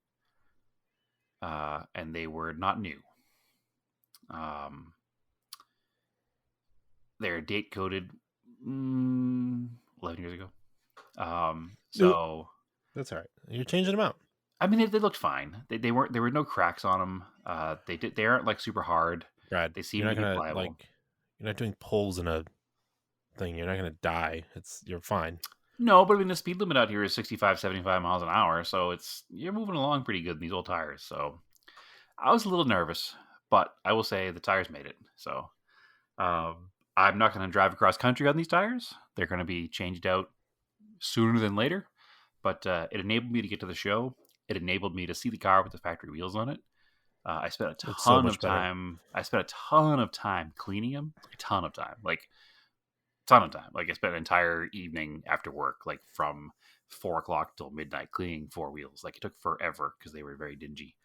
And they were not new. They're date coded 11 years ago. So that's all right. You're changing them out. I mean, they looked fine. They weren't. There were no cracks on them. They aren't super hard. Brad, they seem to be pliable. You're not doing pulls in a thing. You're not gonna die. You're fine. No, but I mean the speed limit out here is 65, 75 miles an hour, so you're moving along pretty good in these old tires. So I was a little nervous, but I will say the tires made it. So I'm not going to drive across country on these tires. They're going to be changed out sooner than later, but it enabled me to get to the show. It enabled me to see the car with the factory wheels on it. I spent a ton of time. I spent a ton of time cleaning them. A ton of time. I spent an entire evening after work, from 4 o'clock till midnight, cleaning 4 wheels. It took forever because they were very dingy.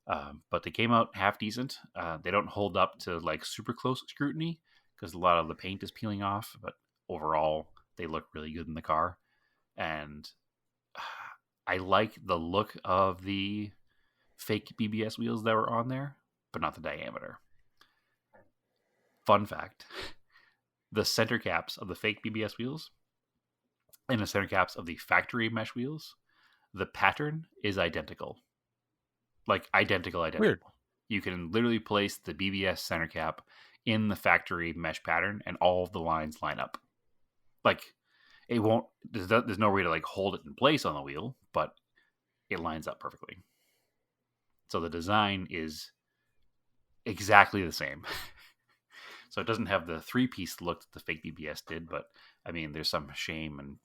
But they came out half decent. They don't hold up to super close scrutiny because a lot of the paint is peeling off. But overall, they look really good in the car, and I like the look of the fake BBS wheels that were on there, but not the diameter. Fun fact. The center caps of the fake BBS wheels and the center caps of the factory mesh wheels, the pattern is identical. Identical. Weird. You can literally place the BBS center cap in the factory mesh pattern, and all of the lines line up. Like, it won't. There's no way to like hold it in place on the wheel, but it lines up perfectly. So the design is exactly the same. So it doesn't have the 3-piece look that the fake BBS did, but I mean, there's some shame in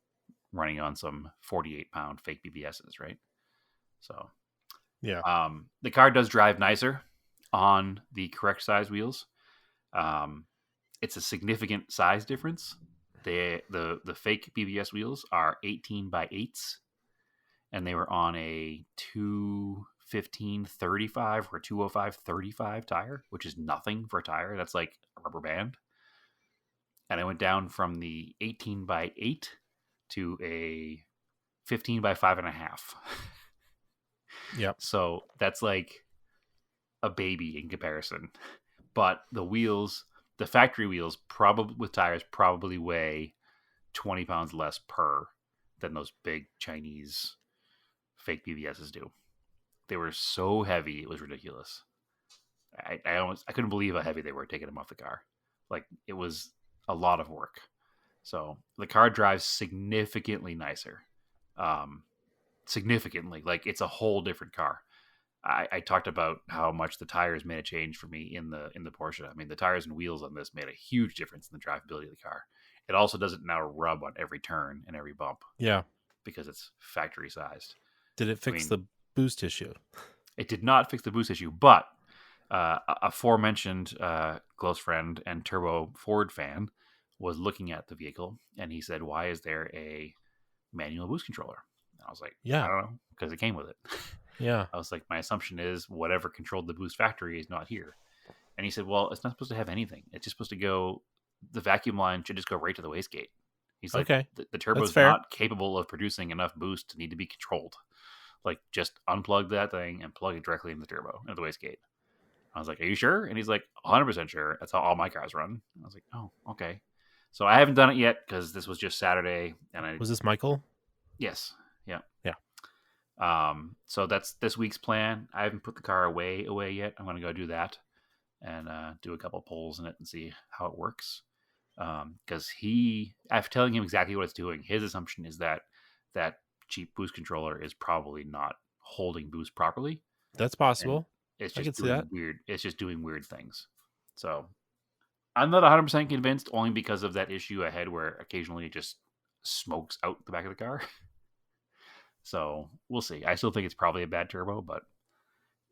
running on some 48-pound fake BBSs, right? So, Yeah. The car does drive nicer on the correct size wheels. It's a significant size difference. The fake BBS wheels are 18 by 8s, and they were on a 215/35 or 205/35 tire, which is nothing for a tire. That's like a rubber band. And I went down from the 18 by 8 to a 15 by 5.5. Yep. So that's like a baby in comparison. But the wheels, the factory wheels, probably with tires, probably weigh 20 pounds less per than those big Chinese fake BBSs do. They were so heavy, it was ridiculous. I couldn't believe how heavy they were taking them off the car. Like, it was a lot of work. So the car drives significantly nicer. Significantly, like, it's a whole different car. I talked about how much the tires made a change for me in the Porsche. I mean, the tires and wheels on this made a huge difference in the drivability of the car. It also doesn't now rub on every turn and every bump. Yeah. Because it's factory sized. Did it fix the boost issue? It did not fix the boost issue, but a aforementioned close friend and Turbo Ford fan was looking at the vehicle, and he said, "Why is there a manual boost controller?" And I was like, Yeah. I don't know, because it came with it. Yeah. I was like, my assumption is whatever controlled the boost factory is not here. And he said, well, it's not supposed to have anything. It's just supposed to go, the vacuum line should just go right to the wastegate. He's like, Okay. The turbo is fair. not capable of producing enough boost to need to be controlled. Like, just unplug that thing and plug it directly into the turbo, into the wastegate. I was like, are you sure? And he's like, 100% sure. That's how all my cars run. And I was like, oh, okay. So I haven't done it yet because this was just Saturday. And Was this Michael? Yes. Yeah. Yeah. So that's this week's plan. I haven't put the car away yet. I'm going to go do that and do a couple pulls in it and see how it works. Because after telling him exactly what it's doing, his assumption is that that cheap boost controller is probably not holding boost properly. That's possible. It's I just can see doing that. weird. It's just doing weird things. So I'm not 100% convinced, only because of that issue I had where occasionally it just smokes out the back of the car. So we'll see. I still think it's probably a bad turbo, but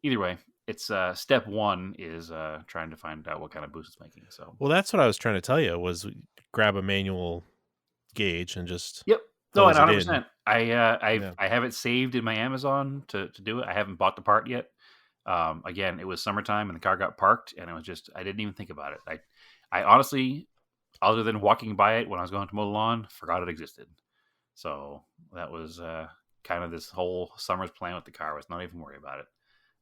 either way, it's step one is trying to find out what kind of boost it's making. So Well, that's what I was trying to tell you was grab a manual gauge and just yep. No, throws it 100%. in. I have it saved in my Amazon to do it. I haven't bought the part yet. Again, it was summertime and the car got parked, and it was just I didn't even think about it. I honestly, other than walking by it when I was going to mow the lawn, forgot it existed. So that was kind of this whole summer's plan with the car. I was not even worried about it.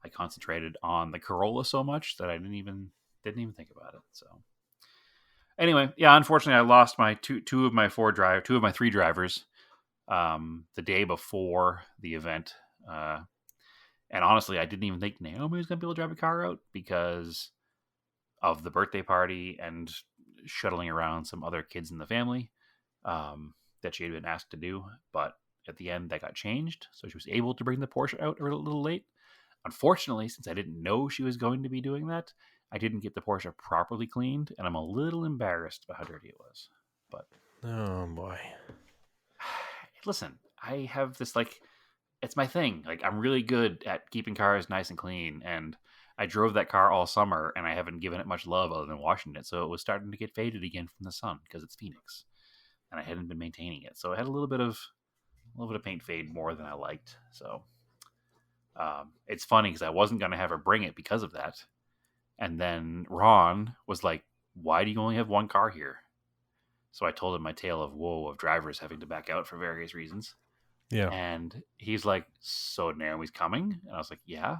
I concentrated on the Corolla so much that I didn't even think about it. So anyway, yeah, unfortunately, I lost my two of my three drivers the day before the event. And honestly, I didn't even think Naomi was going to be able to drive a car out because of the birthday party and shuttling around some other kids in the family that she had been asked to do. But at the end, that got changed. So she was able to bring the Porsche out a little late. Unfortunately, since I didn't know she was going to be doing that, I didn't get the Porsche properly cleaned. And I'm a little embarrassed about how dirty it was. But Oh boy. listen, I have this, like, it's my thing. Like, I'm really good at keeping cars nice and clean, and I drove that car all summer, and I haven't given it much love other than washing it, so it was starting to get faded again from the sun because it's Phoenix, and I hadn't been maintaining it, so I had a little bit of paint fade more than I liked. So it's funny because I wasn't going to have her bring it because of that, and then Ron was like, "Why do you only have one car here?" So I told him my tale of woe of drivers having to back out for various reasons. Yeah. And he's like, so Naomi's coming? And I was like, yeah.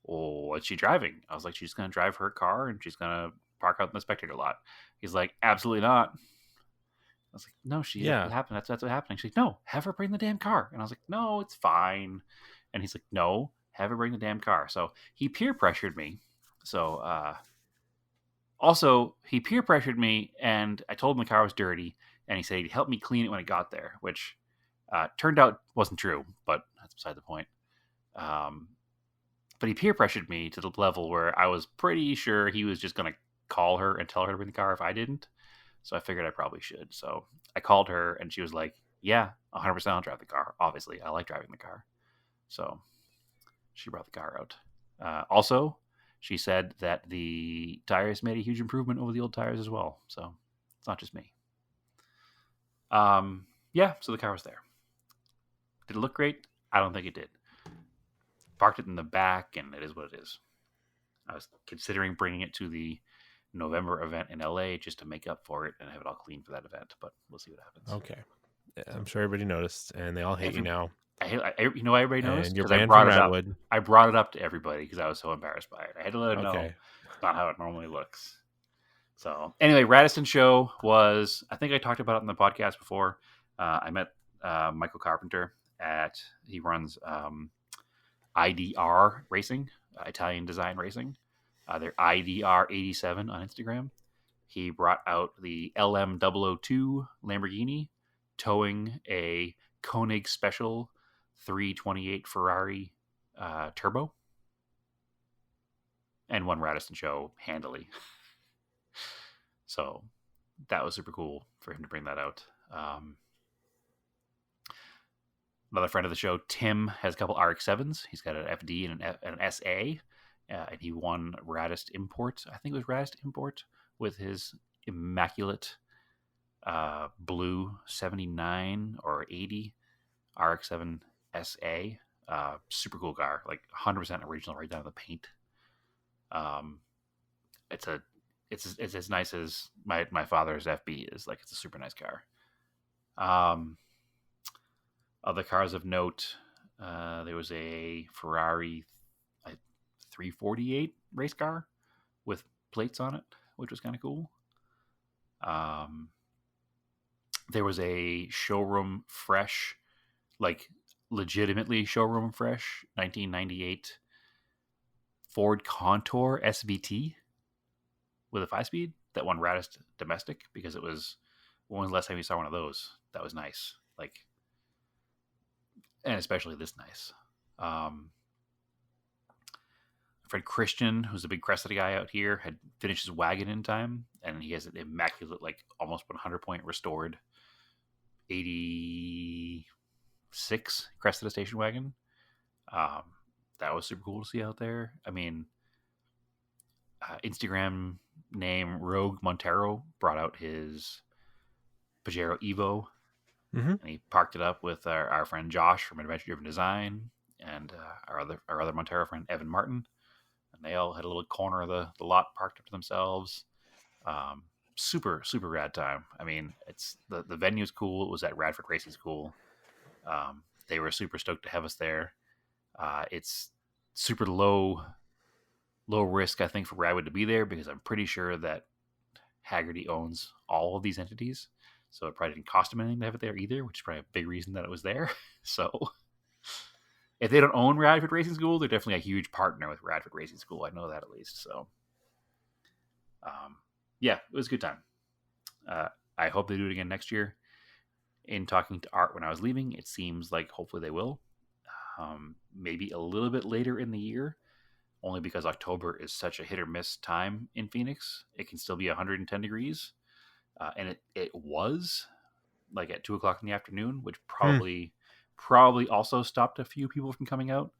Well, what's she driving? I was like, she's going to drive her car and she's going to park out in the spectator lot. He's like, absolutely not. I was like, no, what happened. That's what's happening. She's like, no, have her bring the damn car. And I was like, no, it's fine. And he's like, no, have her bring the damn car. So he peer pressured me So also he peer pressured me, and I told him the car was dirty, and he said he'd help me clean it when it got there, which turned out wasn't true, but that's beside the point. But he peer pressured me to the level where I was pretty sure he was just going to call her and tell her to bring the car if I didn't. So I figured I probably should. So I called her, and she was like, yeah, 100% I'll drive the car. Obviously, I like driving the car. So she brought the car out. Also, she said that the tires made a huge improvement over the old tires as well. So it's not just me. Yeah, so the car was there. Did it look great? I don't think it did. Parked it in the back, and it is what it is. I was considering bringing it to the November event in LA just to make up for it and have it all clean for that event, but we'll see what happens. Okay. I'm sure everybody noticed, and they all hate you now. You know why everybody noticed? And you're Because banned from Radwood. I brought it up to everybody because I was so embarrassed by it. I had to let them know Okay. not how it normally looks. So anyway, Radisson show was, I think I talked about it in the podcast before. I met Michael Carpenter he runs IDR Racing, Italian Design Racing. They're IDR 87 on Instagram. He brought out the LM002 Lamborghini towing a Koenig Special 328 Ferrari Turbo, and won Radisson show handily. So that was super cool for him to bring that out. Another friend of the show, Tim, has a couple RX-7s. He's got an FD and an SA, and he won Raddest Import. I think it was Raddest Import with his immaculate blue 79 or 80 RX-7 SA. Super cool car, like 100% original right down to the paint. It's as nice as my father's FB is. Like, it's a super nice car. Other cars of note, there was a Ferrari 348 race car with plates on it, which was kind of cool. There was a showroom fresh, like legitimately showroom fresh, 1998 Ford Contour SVT with a 5-speed that won Raddest Domestic, because it was, when was the last time you saw one of those? That was nice. Like, and especially this nice. Fred Christian, who's a big Cressida guy out here, had finished his wagon in time, and he has an immaculate, like almost 100-point restored 86 Cressida station wagon. That was super cool to see out there. I mean, Instagram name Rogue Montero brought out his Pajero Evo. Mm-hmm. And he parked it up with our friend Josh from Adventure Driven Design and our other Montero friend Evan Martin, and they all had a little corner of the lot parked up to themselves. Super rad time. I mean, it's the venue's cool. It was at Radford Racing School. They were super stoked to have us there. It's super low risk, I think, for Radwood to be there, because I'm pretty sure that Haggerty owns all of these entities. So it probably didn't cost them anything to have it there either, which is probably a big reason that it was there. So if they don't own Radford Racing School, they're definitely a huge partner with Radford Racing School. I know that at least. So yeah, it was a good time. I hope they do it again next year. In talking to Art when I was leaving, it seems like hopefully they will. Maybe a little bit later in the year, only because October is such a hit or miss time in Phoenix. It can still be 110 degrees. And it was like at 2:00 in the afternoon, which probably also stopped a few people from coming out.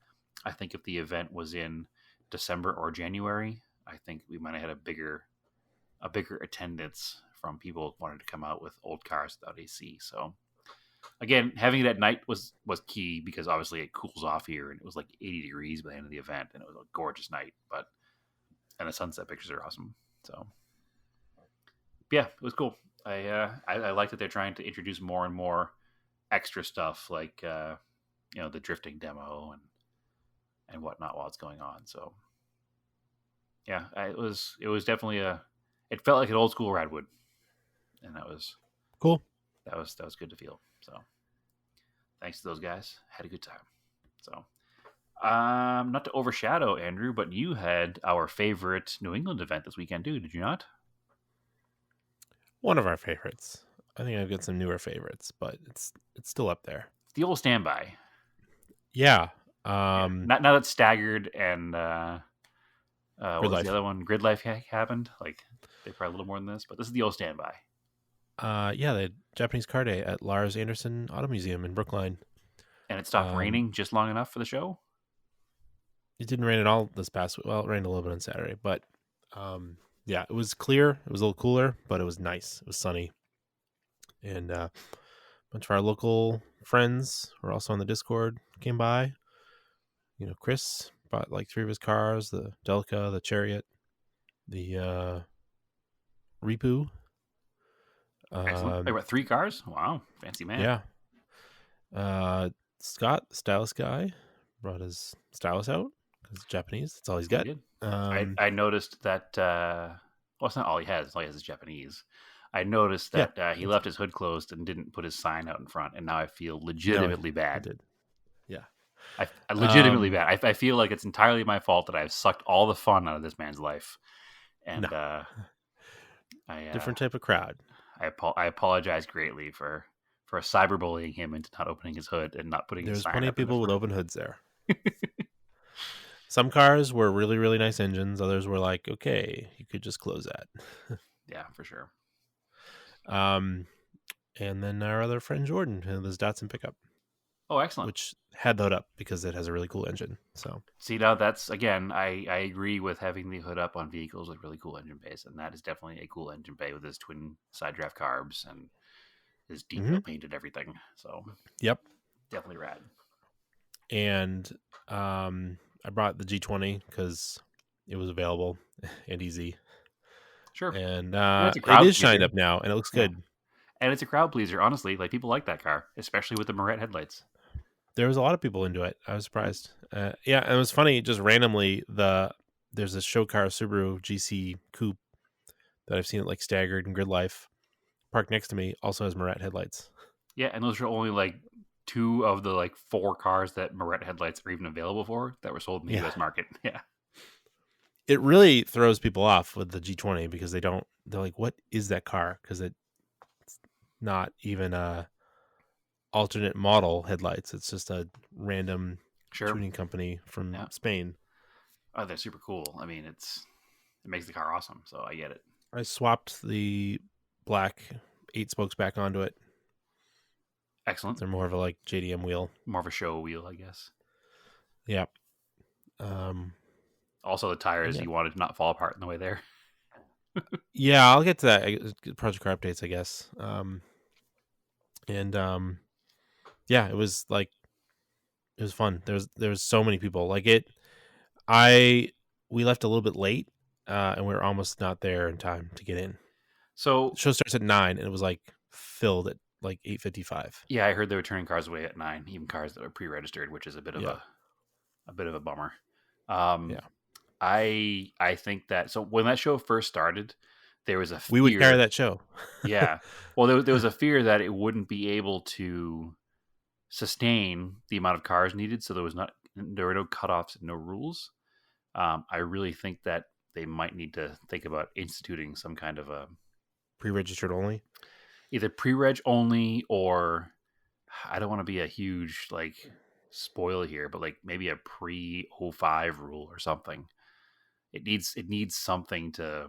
I think if the event was in December or January, I think we might have had a bigger attendance from people who wanted to come out with old cars without AC. So again, having it at night was key, because obviously it cools off here, and it was like 80 degrees by the end of the event, and it was a gorgeous night. And the sunset pictures are awesome. So yeah, it was cool. I like that they're trying to introduce more and more extra stuff, like the drifting demo and whatnot while it's going on. So yeah, it was definitely it felt like an old school Radwood, and that was Cool. That was good to feel. So thanks to those guys. Had a good time. So Not to overshadow Andrew, but you had our favorite New England event this weekend too, did you not? One of our favorites. I think I've got some newer favorites, but it's still up there. The old standby. Yeah. Now that Staggered and what was Life. the other one? Grid Life happened. Like they probably a little more than this, but this is the old standby. Yeah, the Japanese car day at Lars Anderson Auto Museum in Brookline. And it stopped raining just long enough for the show. It didn't rain at all this past week. Well, it rained a little bit on Saturday, but yeah, it was clear. It was a little cooler, but it was nice. It was sunny. And a bunch of our local friends who are also on the Discord came by. You know, Chris bought like 3 of his cars, the Delica, the Chariot, the Repu. Excellent. They were 3 cars? Wow. Fancy man. Yeah. Scott, the stylus guy, brought his stylus out because it's Japanese. That's all he's got. He did. I noticed that, well, it's not all he has. All he has is Japanese. I noticed that he left his hood closed and didn't put his sign out in front, and now I feel legitimately bad. Did. Yeah. I legitimately bad. I feel like it's entirely my fault that I've sucked all the fun out of this man's life. And different type of crowd. I apologize greatly for cyberbullying him into not opening his hood and not putting his sign There's plenty up of people in the with front. open hoods there. Some cars were really, really nice engines. Others were like, okay, you could just close that. Yeah, for sure. And then our other friend Jordan, this Datsun pickup, Oh, excellent. which had the hood up because it has a really cool engine. So See, now that's, again, I agree with having the hood up on vehicles with really cool engine bays, and that is definitely a cool engine bay with his twin side draft carbs and his detail painted everything. So, yep. definitely rad. And I brought the G20 because it was available and easy. Sure. And it's a it crowd is shined pleaser. up now, and it looks good. And it's a crowd pleaser, honestly. Like, people like that car, especially with the Moret headlights. There was a lot of people into it. I was surprised. Yeah, and it was funny. Just randomly, there's this show car Subaru GC Coupe that I've seen at like Staggered and Grid Life parked next to me. Also has Moret headlights. Yeah, and those are only like 2 of the like 4 cars that Moret headlights are even available for that were sold in the Yeah. U.S. market. Yeah. It really throws people off with the G20 because they're like, what is that car? Because it's not even a alternate model headlights. It's just a random Sure. tuning company from Spain. Oh, they're super cool. I mean, it makes the car awesome. So I get it. I swapped the black 8 spokes back onto it. Excellent. They're more of a like JDM wheel. More of a show wheel, I guess. Yeah. Also, the tires Yeah. you wanted to not fall apart in the way there. Yeah, I'll get to that. Project car updates, I guess. Yeah, it was fun. There was so many people. Like it. We left a little bit late, and we were almost not there in time to get in. So The show starts at 9, and it was like filled at like 8:55. yeah, I heard they were turning cars away at 9, even cars that were pre-registered, which is a bit of a bummer. Yeah. I think that when that show first started, there was a fear. We would carry that show. Yeah. Well, there was a fear that it wouldn't be able to sustain the amount of cars needed, so there were no cutoffs and no rules. I really think that they might need to think about instituting some kind of a Pre-registered only. either pre-reg only, or I don't want to be a huge like spoiler here, but like maybe a pre-05 rule or something. It needs something to,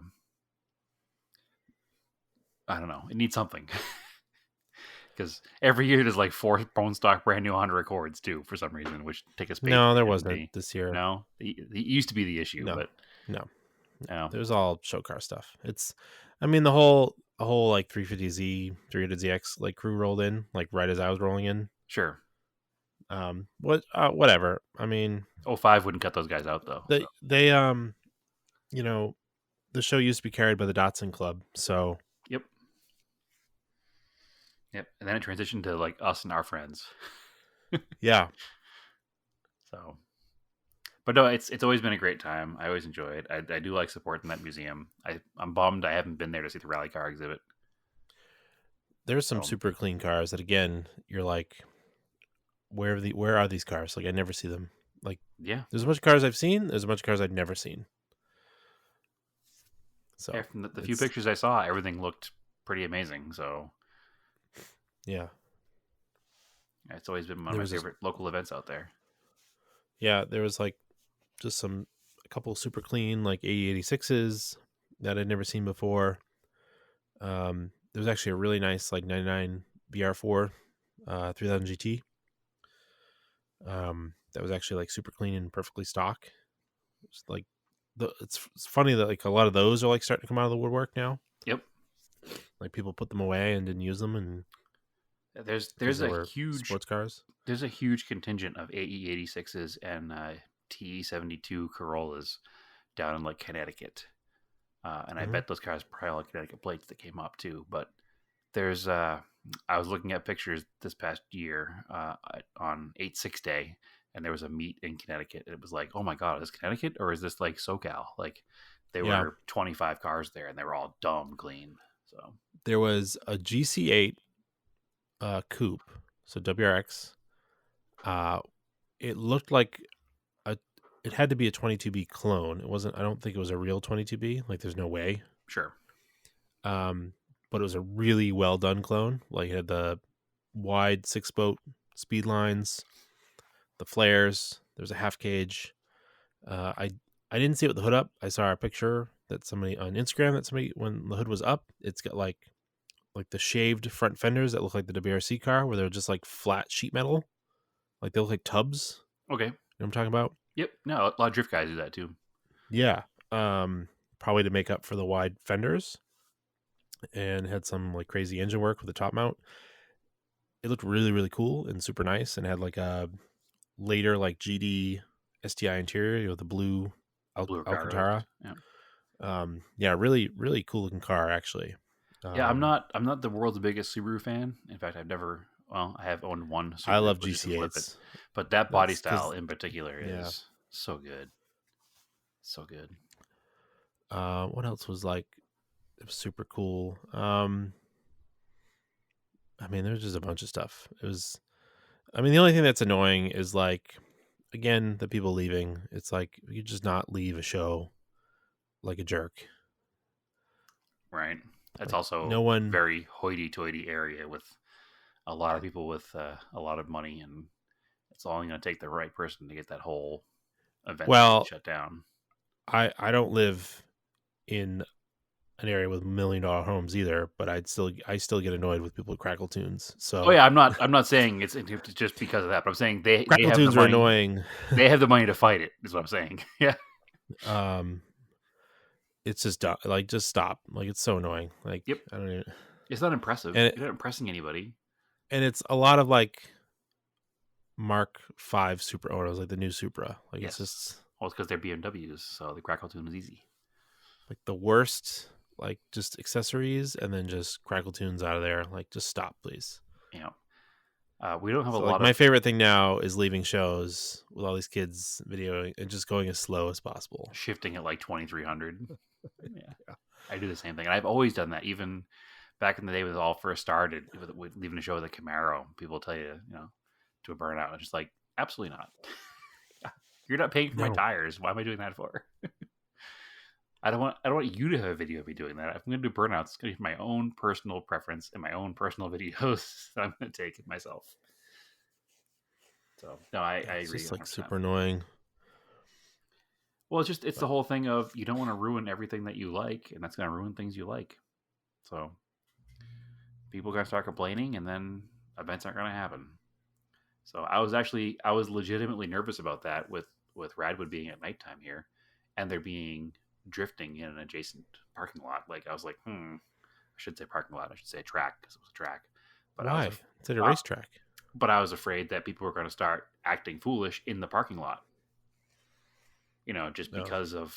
I don't know. It needs something. Because every year there's like 4 bone stock brand new Honda Accords too, for some reason, which take a space. No, there wasn't this year. No, it used to be the issue, No. but No. no. There's all show car stuff. I mean, the whole like 350Z, 300ZX like crew rolled in like right as I was rolling in. Sure. Whatever. I mean, 05 wouldn't cut those guys out though. they you know, the show used to be carried by the Datsun Club, so Yep. And then it transitioned to like us and our friends. yeah. So, but no, it's always been a great time. I always enjoy it. I do like supporting that museum. I'm bummed I haven't been there to see the rally car exhibit. There's some Oh. super clean cars that again, you're like, where are these cars? Like I never see them. Like, Yeah. there's a bunch of cars I've seen. There's a bunch of cars I've never seen. So Yeah, from the few it's- pictures I saw, everything looked pretty amazing. So yeah, it's always been one of There my was this- favorite local events out there. yeah. There was like just a couple super clean like 8086s that I'd never seen before. There was actually a really nice like 99 VR4 3000 GT. That was actually like super clean and perfectly stock. It's like it's funny that like a lot of those are like starting to come out of the woodwork now. Yep. Like people put them away and didn't use them, and There's they a were huge sports cars. there's a huge contingent of AE86s and TE72 Corollas down in like Connecticut, and I Mhm. bet those cars probably all Connecticut plates that came up too. But there's I was looking at pictures this past year on 8/6 Day, and there was a meet in Connecticut. And it was like, oh my god, is this Connecticut or is this like SoCal? Like there Yeah. were 25 cars there, and they were all dumb clean. So There was a GC8 coupe, so WRX. It looked like it had to be a 22B clone. It wasn't. I don't think it was a real 22B. Like, there's no way. sure, But it was a really well done clone. Like, it had the wide 6-boat speed lines, the flares. There's a half cage. I didn't see it with the hood up. I saw a picture that somebody on Instagram when the hood was up, it's got like the shaved front fenders that look like the WRC car, where they're just like flat sheet metal, like they look like tubs. okay, You know what I'm talking about? yep. No, a lot of drift guys do that too. Yeah. Probably to make up for the wide fenders, and had some like crazy engine work with the top mount. It looked really, really cool and super nice, and had like a later like GD STI interior with the blue Blue Ricardo. Alcantara. Yeah. Yeah, really, really cool looking car actually. Yeah, I'm not the world's biggest Subaru fan. In fact, I have owned one Subaru. I love which is a flip it. GC8s. But that body That's 'cause- style in particular yeah. is so good. So good. What else was like super cool? I mean, there's just a bunch of stuff. The only thing that's annoying is like, again, the people leaving. It's like, you just not leave a show like a jerk. Right. That's Like, also no one- very hoity-toity area with a lot of people with a lot of money, and it's only going to take the right person to get that whole event Well, shut down. I don't live in an area with $1 million homes either, but I still get annoyed with people with crackle tunes. So Oh yeah, I'm not saying it's just because of that, but I'm saying they crackle have the tunes are money. annoying. They have the money to fight it. Is what I'm saying. Yeah. It's just like, just stop. Like, it's so annoying. Like, Yep. I don't even. It's not impressive. And You're not impressing anybody. And it's a lot of like Mark V Supra Autos, like the new Supra. Like, Yes. it's just Well, it's because they're BMWs, so the crackle tune is easy. like the worst, like just accessories and then just crackle tunes out of there. Like, just stop, please. You know, we don't have So, a like, lot my of. favorite thing now is leaving shows with all these kids videoing and just going as slow as possible. Shifting at like 2300. Yeah. I do the same thing. And I've always done that. Even back in the day when it all first started, with leaving a show with a Camaro, people tell you, to a burnout. It's just like, absolutely not. You're not paying for my No. tires. Why am I doing that for? I don't want you to have a video of me doing that. If I'm going to do burnouts, it's going to be my own personal preference and my own personal videos that I'm going to take myself. So no, I agree. It's just like 100%. super annoying. Well, it's the whole thing of you don't want to ruin everything that you like, and that's going to ruin things you like. So people are going to start complaining, and then events aren't going to happen. So I was legitimately nervous about that with Radwood being at nighttime here, and there being drifting in an adjacent parking lot. Like, I was like, I should say parking lot. I should say track, because it was a track. But Why? It's at a racetrack. But I was afraid that people were going to start acting foolish in the parking lot. Just No. because of,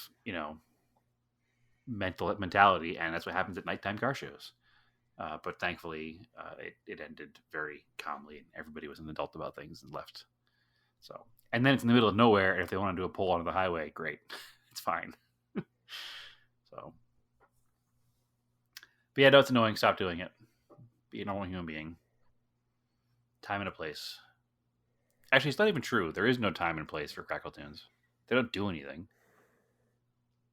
mentality. And that's what happens at nighttime car shows. But thankfully, it ended very calmly, and everybody was an adult about things and left. So, and then it's in the middle of nowhere. And if they want to do a pull onto the highway, great. It's fine. So, but yeah, no, it's annoying. Stop doing it. Be a normal human being. Time and a place. Actually, it's not even true. There is no time and place for crackle tunes. They don't do anything.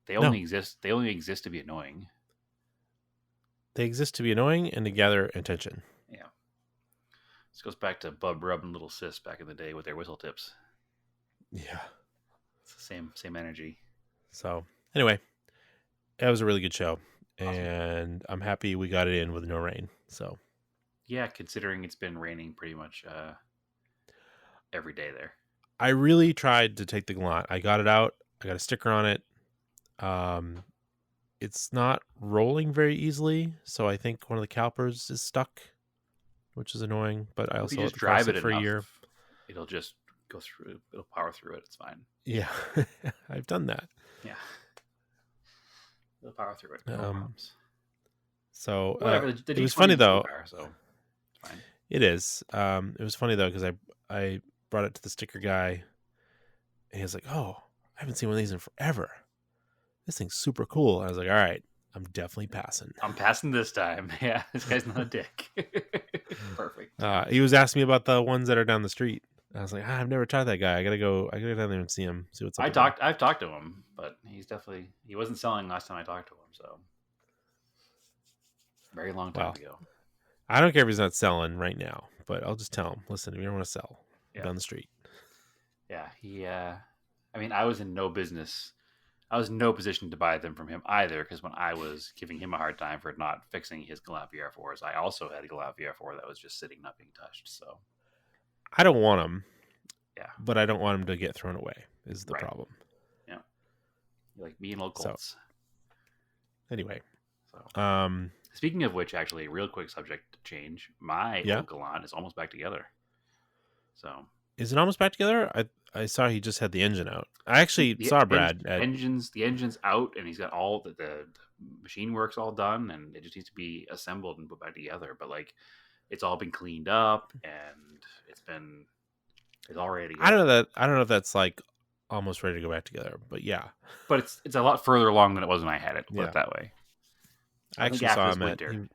They only exist. They only exist to be annoying. They exist to be annoying and to gather attention. Yeah. This goes back to Bub Rub and Little Sis back in the day with their whistle tips. Yeah. It's the same energy. So anyway, it was a really good show, and I'm happy we got it in with no rain. So yeah, considering it's been raining pretty much every day there. I really tried to take the Galant. I got it out. I got a sticker on it. It's not rolling very easily, so I think one of the calipers is stuck, which is annoying. But I If also you let just the car drive sit it for enough, a year. it'll just go through. It'll power through it. It's fine. Yeah, I've done that. Yeah, it'll power through it. No Um, problems. So Whatever. it was funny though. Power, so it's fine. It is. It was funny though because I brought it to the sticker guy, and he was like, "Oh, I haven't seen one of these in forever. This thing's super cool." I was like, "All right, I'm definitely passing." I'm passing this time. Yeah, this guy's not a dick. Perfect. He was asking me about the ones that are down the street. I was like, I've never tried that guy. I gotta go down there and see him. See what's up. with him." I've talked to him, but he wasn't selling last time I talked to him, so very long time Well, ago. I don't care if he's not selling right now, but I'll just tell him, listen, if you don't want to sell, Yeah. down the street. Yeah, I mean, I was in no position to buy them from him either, because when I was giving him a hard time for not fixing his Galant VR4s, I also had a Galant VR4 that was just sitting, not being touched. So I don't want him. Yeah. But I don't want him to get thrown away is the Right. problem. Yeah. You're like me and old So- Colts. Anyway, So speaking of which, actually, real quick subject change. My Yeah. old Galant is almost back together. So is it almost back together? I saw he just had the engine out. I actually saw Brad the at engine's out, and he's got all the machine work's all done, and it just needs to be assembled and put back together. But like, it's all been cleaned up, and it's all ready to go. I don't know if that's like almost ready to go back together, but yeah. But it's a lot further along than it was when I had it. Put Yeah. it that way. I think actually after saw this him at winter.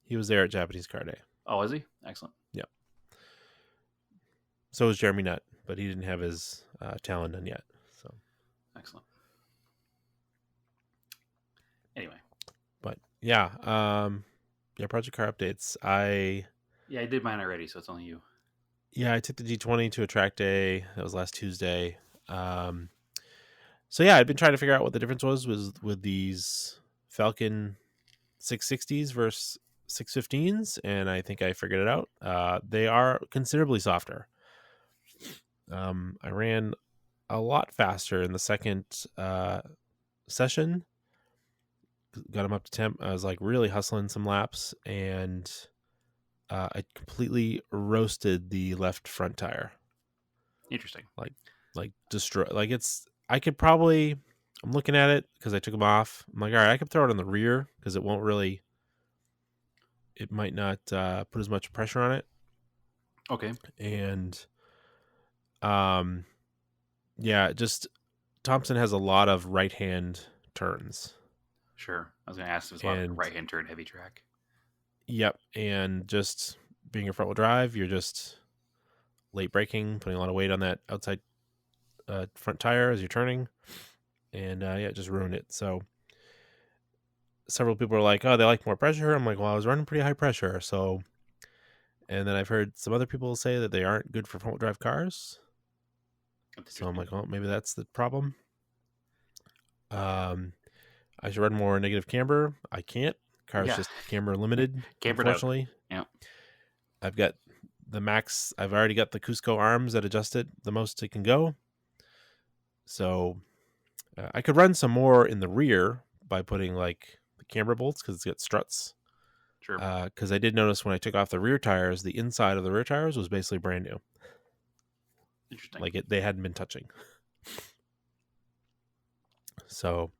he was there at Japanese Car Day. Oh, is he? Excellent. So was Jeremy Nutt, but he didn't have his Talon done yet. So, Excellent. Anyway, but yeah, Project Car updates. I did mine already, so it's only you. I took the G20 to a track day. That was last Tuesday. So yeah, I'd been trying to figure out what the difference was with these Falcon 660s versus 615s, and I think I figured it out. They are considerably softer. I ran a lot faster in the second session. Got them up to temp. I was like really hustling some laps, and I completely roasted the left front tire. Interesting. Like destroy. Like I could probably. I'm looking at it because I took them off. I'm like, all right, I could throw it on the rear because it won't really. It might not put as much pressure on it. Okay. And just Thompson has a lot of right hand turns. Sure. I was going to ask if it's a lot of And- right-hand turn heavy track. Yep. And just being a front wheel drive, you're just late braking, putting a lot of weight on that outside front tire as you're turning. And it just ruined it. So several people are like, oh, they like more pressure. I'm like, well, I was running pretty high pressure. So, and then I've heard some other people say that they aren't good for front wheel drive cars. So I'm like, well, maybe that's the problem. I should run more negative camber. I can't. Car's Yeah. just camber limited, Cambered out. unfortunately. Yeah. I've got the max. I've already got the Cusco arms that adjust it the most it can go. So I could run some more in the rear by putting like the camber bolts because it's got struts. Sure. Because I did notice when I took off the rear tires, the inside of the rear tires was basically brand new. Interesting. Like they hadn't been touching. So,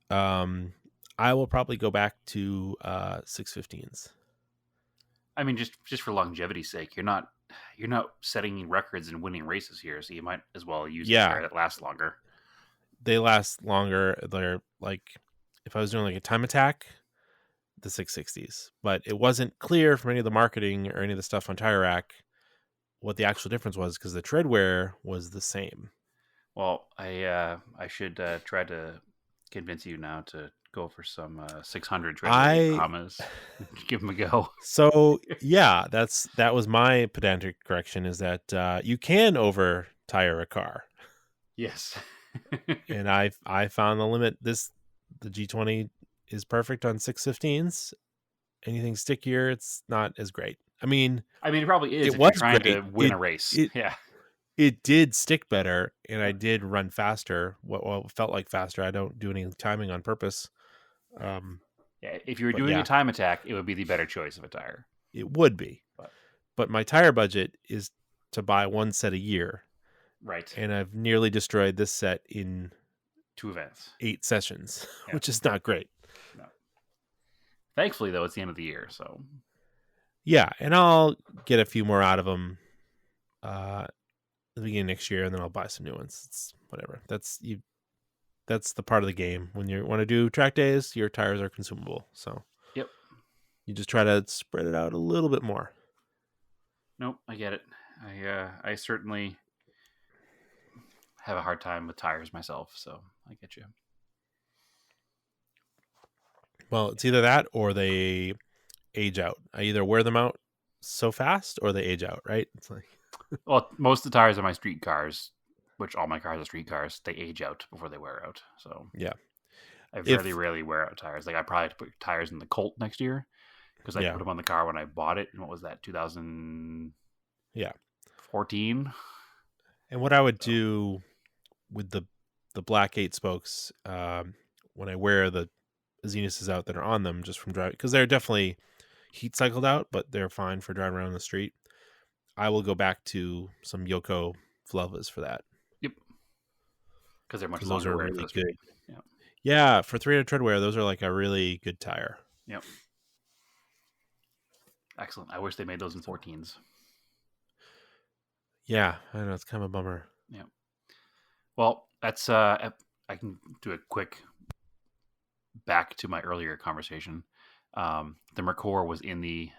I will probably go back to 615s. I mean, just for longevity's sake, you're not setting records and winning races here, so you might as well use a tire that lasts longer. They last longer. They're like, if I was doing like a time attack, the 660s, but it wasn't clear from any of the marketing or any of the stuff on Tire Rack what the actual difference was because the tread wear was the same. Well, I should try to convince you now to go for some 600 tread Bahamas. Give them a go. So yeah, that was my pedantic correction, is that you can over tire a car. Yes. And I found the limit. The G20 is perfect on 615s. Anything stickier, it's not as great. I mean, it probably is it if was you're trying great. to win a race. Yeah. It did stick better, and I did run faster. What felt like faster. I don't do any timing on purpose. Yeah, if you were doing a time attack, it would be the better choice of a tire. It would be. But my tire budget is to buy one set a year. Right. And I've nearly destroyed this set in 2 events. 8 sessions, which is not great. No. Thankfully, though, it's the end of the year, so. Yeah, and I'll get a few more out of them at the beginning of next year, and then I'll buy some new ones. It's whatever. That's the part of the game. When you want to do track days, your tires are consumable. So yep, you just try to spread it out a little bit more. Nope, I get it. I certainly have a hard time with tires myself, so I get you. Well, it's either that or they age out. I either wear them out so fast or they age out, right? It's like well, most of the tires on my street cars, which all my cars are street cars, they age out before they wear out. So yeah, I very rarely wear out tires. Like I probably have to put tires in the Colt next year because I put them on the car when I bought it. And what was that? 2014. And what I would do with the black 8 spokes when I wear the Zenuses out that are on them just from driving, because they're definitely heat cycled out, but they're fine for driving around the street. I will go back to some Yoko Flavas for that. Yep. Because they're much those longer are really good. Yeah. Yeah, for 300 treadwear, those are like a really good tire. Yep. Excellent. I wish they made those in 14s. Yeah, I know, it's kind of a bummer. Yeah. Well, that's I can do a quick back to my earlier conversation. The Mercor was in the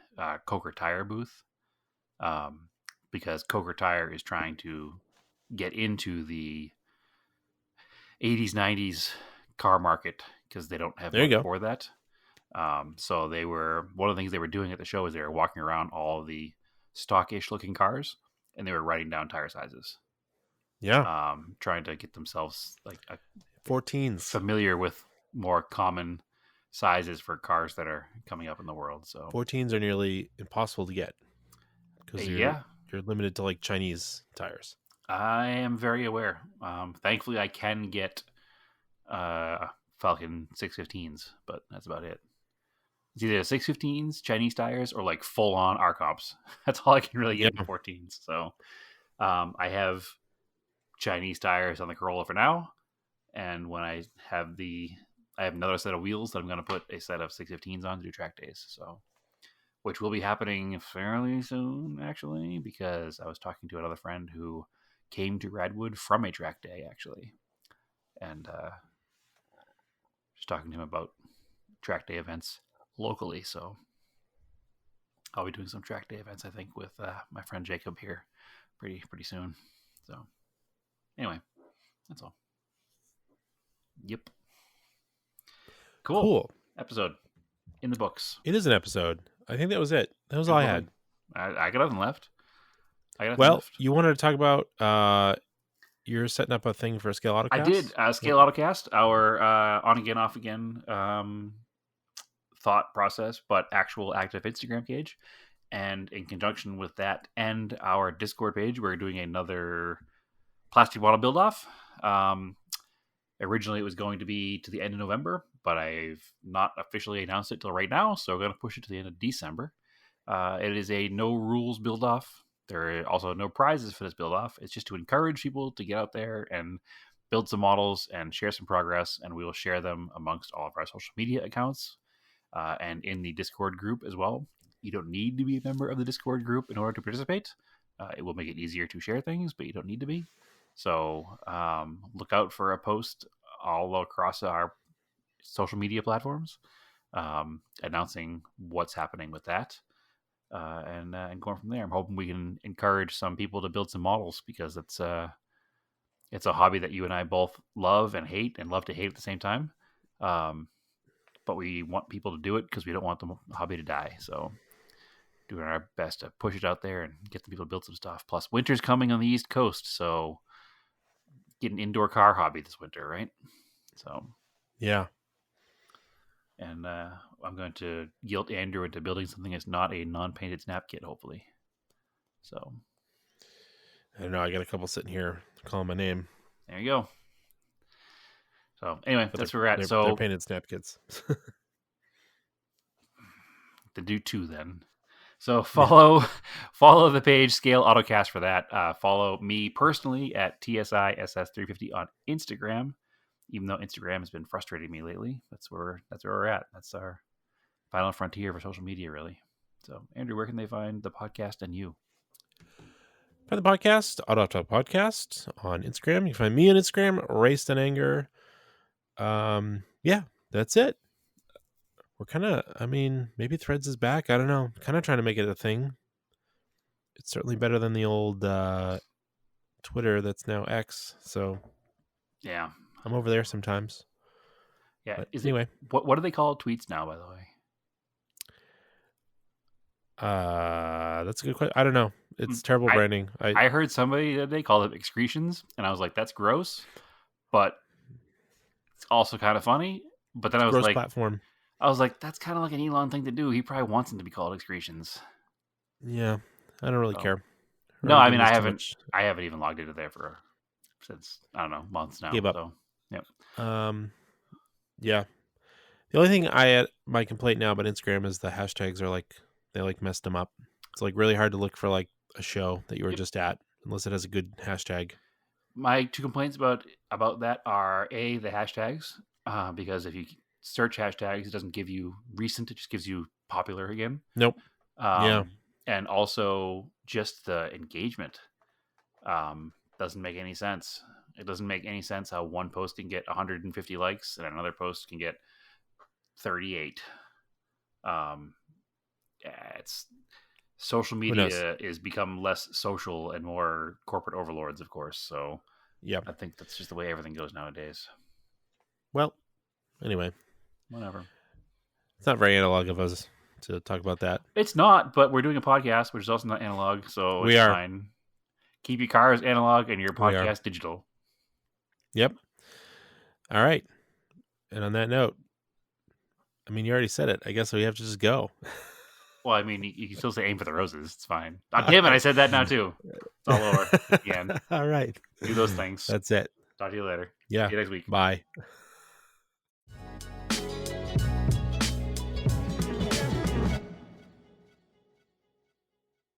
Coker Tire booth because Coker Tire is trying to get into the 80s, 90s car market because they don't have money for that. So they were, one of the things they were doing at the show is they were walking around all of the stockish looking cars and they were writing down tire sizes. Yeah. Trying to get themselves like 14s familiar with more common sizes for cars that are coming up in the world. So 14s are nearly impossible to get because you're limited to like Chinese tires. I am very aware. Thankfully, I can get Falcon 615s, but that's about it. It's either 615s, Chinese tires, or like full on RCOPs. That's all I can really get in 14s. So I have Chinese tires on the Corolla for now, and when I have another set of wheels that I'm going to put a set of 615s on to do track days. So, which will be happening fairly soon, actually, because I was talking to another friend who came to Radwood from a track day, actually, and just talking to him about track day events locally. So I'll be doing some track day events, I think, with my friend Jacob here pretty soon. So anyway, that's all. Yep. Cool. Episode in the books. It is an episode. I think that was it. That was all I had. I got nothing left. You wanted to talk about you're setting up a thing for a Scale Autocast? I did. Scale Autocast, our on again, off again thought process, but actual active Instagram page. And in conjunction with that and our Discord page, we're doing another plastic bottle build off. Originally, it was going to be to the end of November, but I've not officially announced it till right now, so we're going to push it to the end of December. It is a no rules build off. There are also no prizes for this build off. It's just to encourage people to get out there and build some models and share some progress, and we will share them amongst all of our social media accounts and in the Discord group as well. You don't need to be a member of the Discord group in order to participate. It will make it easier to share things, but you don't need to be. So look out for a post all across our social media platforms announcing what's happening with that. and going from there. I'm hoping we can encourage some people to build some models because it's a hobby that you and I both love and hate and love to hate at the same time. But we want people to do it because we don't want the hobby to die. So doing our best to push it out there and get the people to build some stuff. Plus winter's coming on the East Coast. So get an indoor car hobby this winter, right? So Yeah. and I'm going to guilt Andrew into building something that's not a non-painted snap kit, hopefully. So I don't know. I got a couple sitting here calling my name. there you go. So anyway, But that's where we're at. They're So painted snap kits. to do two then. So follow the page Scale Autocast for that. Follow me personally at TSISS350 on Instagram. Even though Instagram has been frustrating me lately, that's where we're at. That's our final frontier for social media, really. So Andrew, where can they find the podcast and you? Find the podcast, Auto Talk Podcast on Instagram. You can find me on Instagram, Raced in Anger. Yeah, that's it. We're kind of, maybe Threads is back. I don't know. Kind of trying to make it a thing. It's certainly better than the old Twitter that's now X. So Yeah. I'm over there sometimes. Yeah. But Is anyway, what do they call tweets now, by the way? that's a good question. I don't know. It's terrible branding. I heard somebody the other day call them excretions, and I was like, that's gross, but it's also kind of funny. But then I was gross like, platform. that's kind of like an Elon thing to do. He probably wants them to be called excretions. Yeah, I don't really So- care. No, Really I mean, give I this too haven't. much. I haven't even logged into there since I don't know, months now. Gave up. So Yeah. The only thing my complaint now about Instagram is the hashtags are they messed them up. It's really hard to look for a show that you were just at unless it has a good hashtag. my two complaints about that are the hashtags, because if you search hashtags, it doesn't give you recent; it just gives you popular again. Nope. Yeah. And also just the engagement doesn't make any sense. It doesn't make any sense how one post can get 150 likes and another post can get 38. It's social media is become less social and more corporate overlords, of course. So Yeah. I think that's just the way everything goes nowadays. Well, anyway, Whatever. it's not very analog of us to talk about that. It's not, but we're doing a podcast, which is also not analog, so We it's are. fine. Keep your cars analog and your We are. podcast digital. Yep. All right. And on that note, you already said it. I guess we have to just go. Well, I mean, you can still say aim for the roses. It's fine. Oh, damn it, I said that now too. It's all over again. All right. Do those things. That's it. Talk to you later. Yeah. See you next week. Bye.